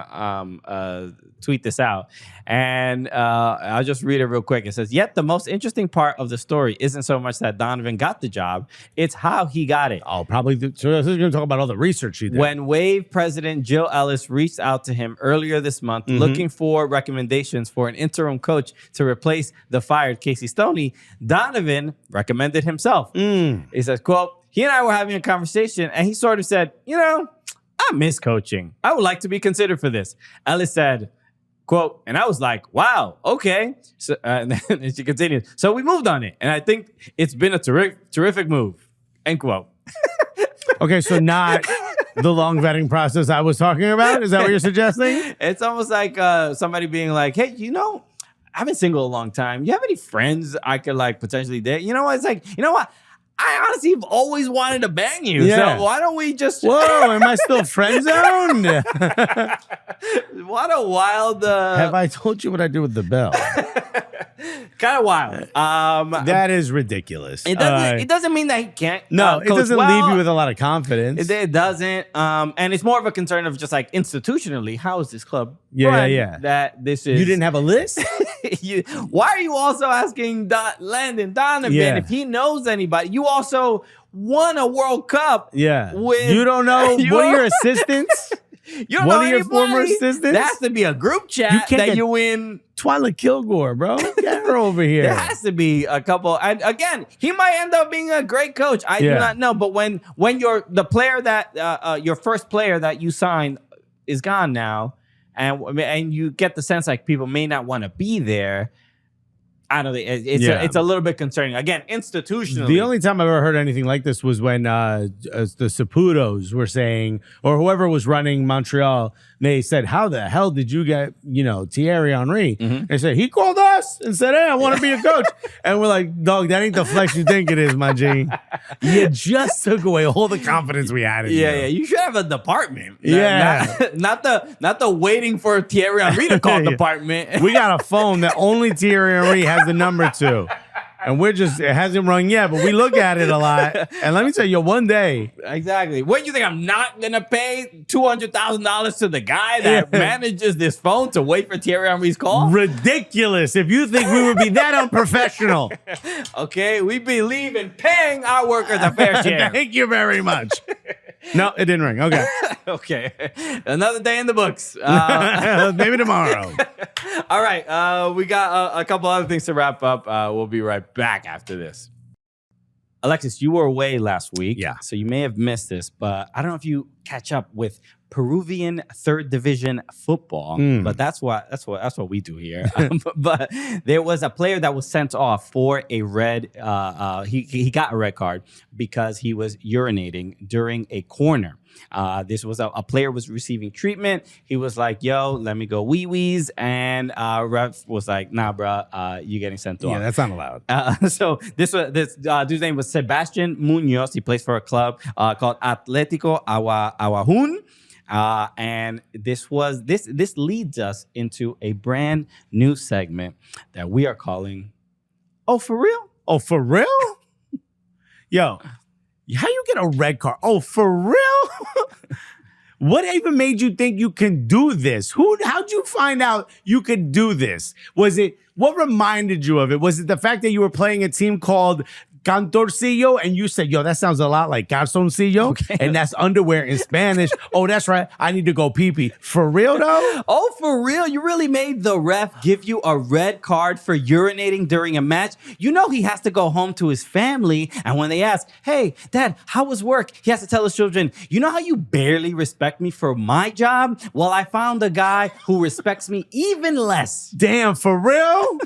tweet this out. And I'll just read it real quick. It says, yet the most interesting part of the story isn't so much that Donovan got the job. It's how he got it. Oh, probably. So this is going to talk about all the research she did. When Wave president Jill Ellis reached out to him earlier this month looking for recommendations for an interim coach to replace the fired Casey Stoney, Donovan recommended himself. He says, quote, he and I were having a conversation and he sort of said, I miss coaching. I would like to be considered for this. Ellis said, quote, and I was like, wow, okay. So, and then she continued, so we moved on it. And I think it's been a terrific move. End quote. Okay, so not the long vetting process I was talking about? Is that what you're suggesting? It's almost like somebody being like, hey, I've been single a long time. You have any friends I could potentially date? You know what? It's like, you know what? I honestly have always wanted to bang you. Yeah. So why don't we just... Whoa, am I still friend zoned? What a wild... Have I told you what I do with the bell? Kind of wild. That is ridiculous. It doesn't mean that he can't. No, it doesn't leave you with a lot of confidence. It doesn't. And it's more of a concern of just institutionally, how is this club? Yeah. That this is. You didn't have a list? Why are you also asking Landon Donovan if he knows anybody? You also won a World Cup. Yeah. With, you don't know one of your assistants? You don't one know of your anybody? Former assistants? There has to be a group chat that you win. Twyla Kilgore, bro. Get her over here. There has to be a couple. And again, he might end up being a great coach. I do not know. But when you're the player that your first player that you signed is gone now, and you get the sense people may not want to be there. I don't think it's a little bit concerning. Again, institutionally. The only time I've ever heard anything like this was when the Saputos were saying, or whoever was running Montreal, they said, how the hell did you get, Thierry Henry? They said, he called us and said, hey, I want to be a coach. And we're like, dog, that ain't the flex you think it is, my G. You just took away all the confidence we had in you. Yeah, you should have a department. Yeah. Not the waiting for Thierry Henry to call department. We got a phone that only Thierry Henry has the number to. And it hasn't rung yet, but we look at it a lot. And let me tell you, one day. Exactly. What do you think? I'm not going to pay $200,000 to the guy that manages this phone to wait for Thierry Henry's call? Ridiculous. If you think we would be that unprofessional. Okay, we believe in paying our workers a fair share. Thank you very much. No, it didn't ring. Okay. Okay. Another day in the books. Maybe tomorrow. All right. We got a couple other things to wrap up. We'll be right back after this. Alexis, you were away last week. Yeah. So you may have missed this, but I don't know if you catch up with Peruvian third division football. But that's what we do here. But there was a player that was sent off for a red. He got a red card because he was urinating during a corner. This was a player was receiving treatment. He was like, "Yo, let me go wee-wees," and ref was like, "Nah, bro, you getting sent off." Yeah, that's not allowed. So this dude's name was Sebastian Munoz. He plays for a club called Atlético Aguajún. And this leads us into a brand new segment that we are calling "Oh, for real? Oh, for real? Yo, how you get a red card? Oh, for real? What even made you think you can do this? How'd you find out you could do this? What reminded you of it? Was it the fact that you were playing a team called Cantorcillo and you said, yo, that sounds a lot like calzoncillo, and that's underwear in Spanish. Oh, that's right. I need to go pee-pee. For real, though? Oh, for real? You really made the ref give you a red card for urinating during a match? You know he has to go home to his family, and when they ask, hey, Dad, how was work? He has to tell his children, you know how you barely respect me for my job? Well, I found a guy who respects me even less. Damn, for real?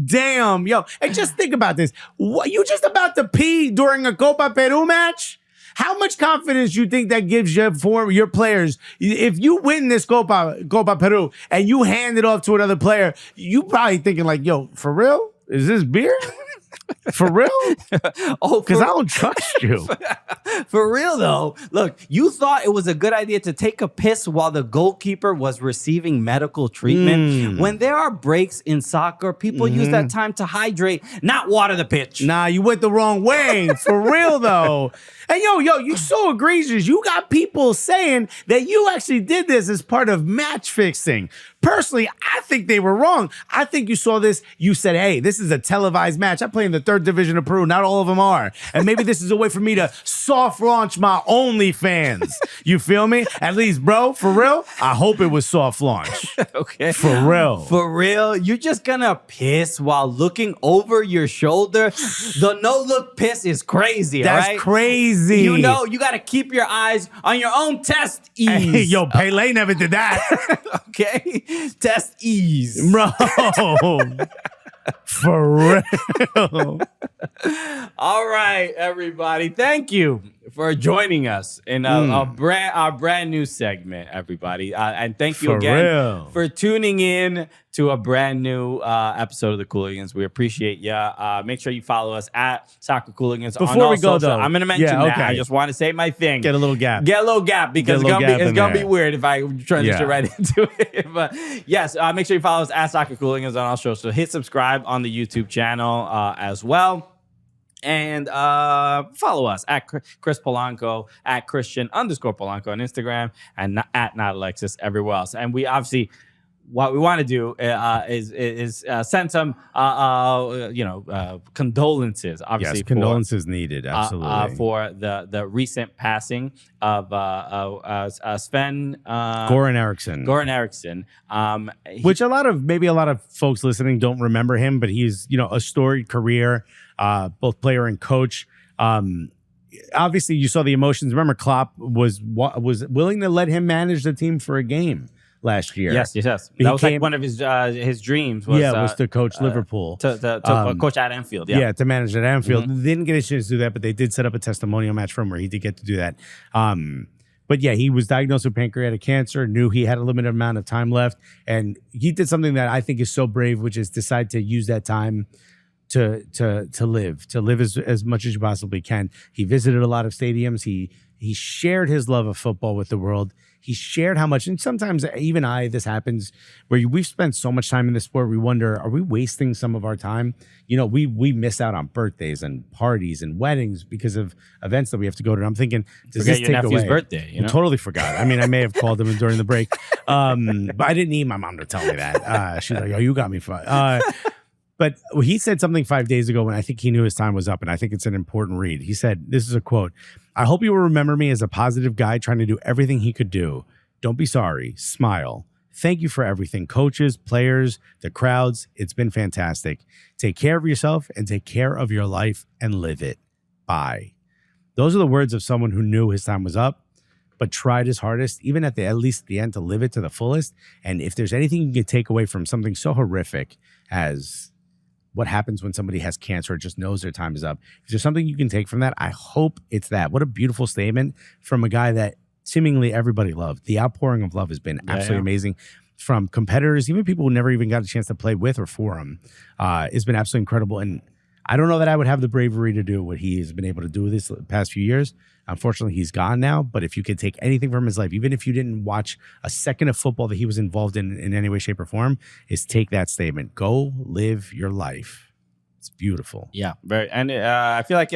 Damn, yo. And just think about this. What, you just about to pee during a Copa Peru match? How much confidence you think that gives your players? If you win this Copa Peru and you hand it off to another player, you probably thinking like, yo, for real? Is this beer? For real? Oh, because I don't trust you. For real, though. Look, you thought it was a good idea to take a piss while the goalkeeper was receiving medical treatment. When there are breaks in soccer, people use that time to hydrate, not water the pitch. Nah, you went the wrong way. For real, though. And yo, you so egregious. You got people saying that you actually did this as part of match fixing. Personally, I think they were wrong. I think you saw this. You said, hey, this is a televised match. I play in the third division of Peru. Not all of them are. And maybe this is a way for me to soft launch my OnlyFans. You feel me? At least, bro, for real, I hope it was soft launch. Okay. For real. For real? You're just gonna piss while looking over your shoulder? The no-look piss is crazy, That's right? crazy. You know, you gotta keep your eyes on your own test ease. Hey, yo, Pele never did that. Okay? Test ease. Bro. For real. All right, everybody. Thank you for joining us in our brand new segment, everybody. And thank you For again real. for tuning in to a brand new episode of the Cooligans. We appreciate you. Make sure you follow us at Soccer Cooligans. Before we go, social. though, I'm going to mention yeah, that. okay. I just want to say my thing. Get a little gap. Because Get a little gap it's in going to there. be weird if I transition right into it. But yes, make sure you follow us at Soccer Cooligans on all socials. So hit subscribe on the YouTube channel as well. And follow us at Chris Polanco, at Christian_Polanco on Instagram, and at Not Alexis everywhere else. And we obviously, what we want to do is send some condolences. Obviously, Yes, condolences needed. Absolutely. For the recent passing of Sven-Goran Eriksson. Goran Eriksson. Which a lot of folks listening don't remember him, but he's a storied career. Both player and coach. Obviously, you saw the emotions. Remember, Klopp was willing to let him manage the team for a game last year. Yes. That was like one of his dreams. Was to coach Liverpool. To coach at Anfield. Yeah, to manage at Anfield. They didn't get a chance to do that, but they did set up a testimonial match for him where he did get to do that. But yeah, he was diagnosed with pancreatic cancer, knew he had a limited amount of time left, and he did something that I think is so brave, which is decide to use that time to live as much as you possibly can. He visited a lot of stadiums. He shared his love of football with the world. He shared how much, and sometimes even this happens where we've spent so much time in the sport. We wonder, are we wasting some of our time? We miss out on birthdays and parties and weddings because of events that we have to go to. And I'm thinking, does this your take nephew's away? birthday? I totally forgot. I mean, I may have called him during the break, but I didn't need my mom to tell me that. She's like, "Oh, you got me fun." But he said something 5 days ago when I think he knew his time was up, and I think it's an important read. He said, this is a quote, "I hope you will remember me as a positive guy trying to do everything he could do. Don't be sorry. Smile. Thank you for everything. Coaches, players, the crowds. It's been fantastic. Take care of yourself and take care of your life and live it. Bye." Those are the words of someone who knew his time was up, but tried his hardest, even at least at the end, to live it to the fullest. And if there's anything you can take away from something so horrific as what happens when somebody has cancer or just knows their time is up, if there's something you can take from that, I hope it's that. What a beautiful statement from a guy that seemingly everybody loved. The outpouring of love has been absolutely amazing. From competitors, even people who never even got a chance to play with or for him. It's been absolutely incredible. And I don't know that I would have the bravery to do what he has been able to do this past few years. Unfortunately, he's gone now. But if you could take anything from his life, even if you didn't watch a second of football that he was involved in any way, shape, or form, is take that statement. Go live your life. It's beautiful. Yeah, very. And I feel like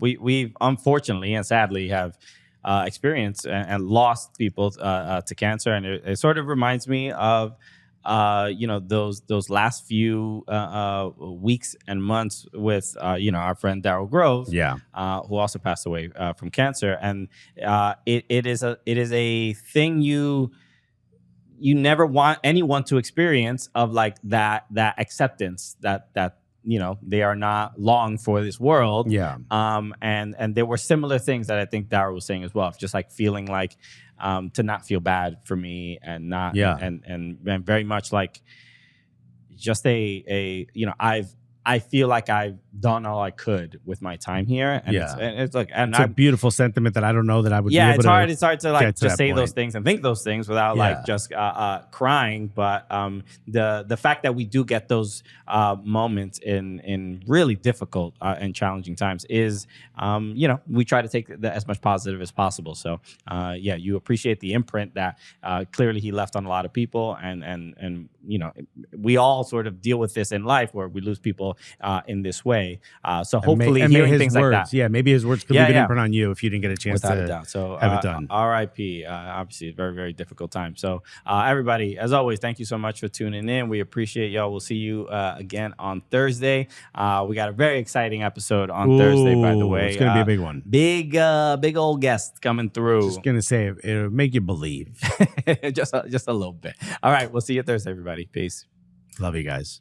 we unfortunately and sadly have experienced and lost people to cancer, and it sort of reminds me of those last few weeks and months with our friend Darryl Grove, who also passed away from cancer. And it is a thing you never want anyone to experience, of like that acceptance that they are not long for this world. And there were similar things that I think Darryl was saying as well, just like feeling like to not feel bad for me, and not and very much like just I feel like I've done all I could with my time here, and it's a beautiful sentiment that I don't know that I would. Be able it's to hard. It's hard to like just say point. those things and think those things without like just crying. But the fact that we do get those moments in really difficult and challenging times is we try to take as much positive as possible. So you appreciate the imprint that clearly he left on a lot of people, and we all sort of deal with this in life where we lose people in this way. So hopefully hearing things words, like that. Yeah, maybe his words could leave an imprint on you if you didn't get a chance Without to a doubt. So have it done. R.I.P. Obviously a very, very difficult time. So everybody, as always, thank you so much for tuning in. We appreciate y'all. We'll see you again on Thursday. We got a very exciting episode on Thursday, by the way. It's going to be a big one. Big old guest coming through. Just going to say, it'll make you believe. just a little bit. All right, we'll see you Thursday, everybody. Peace. Love you guys.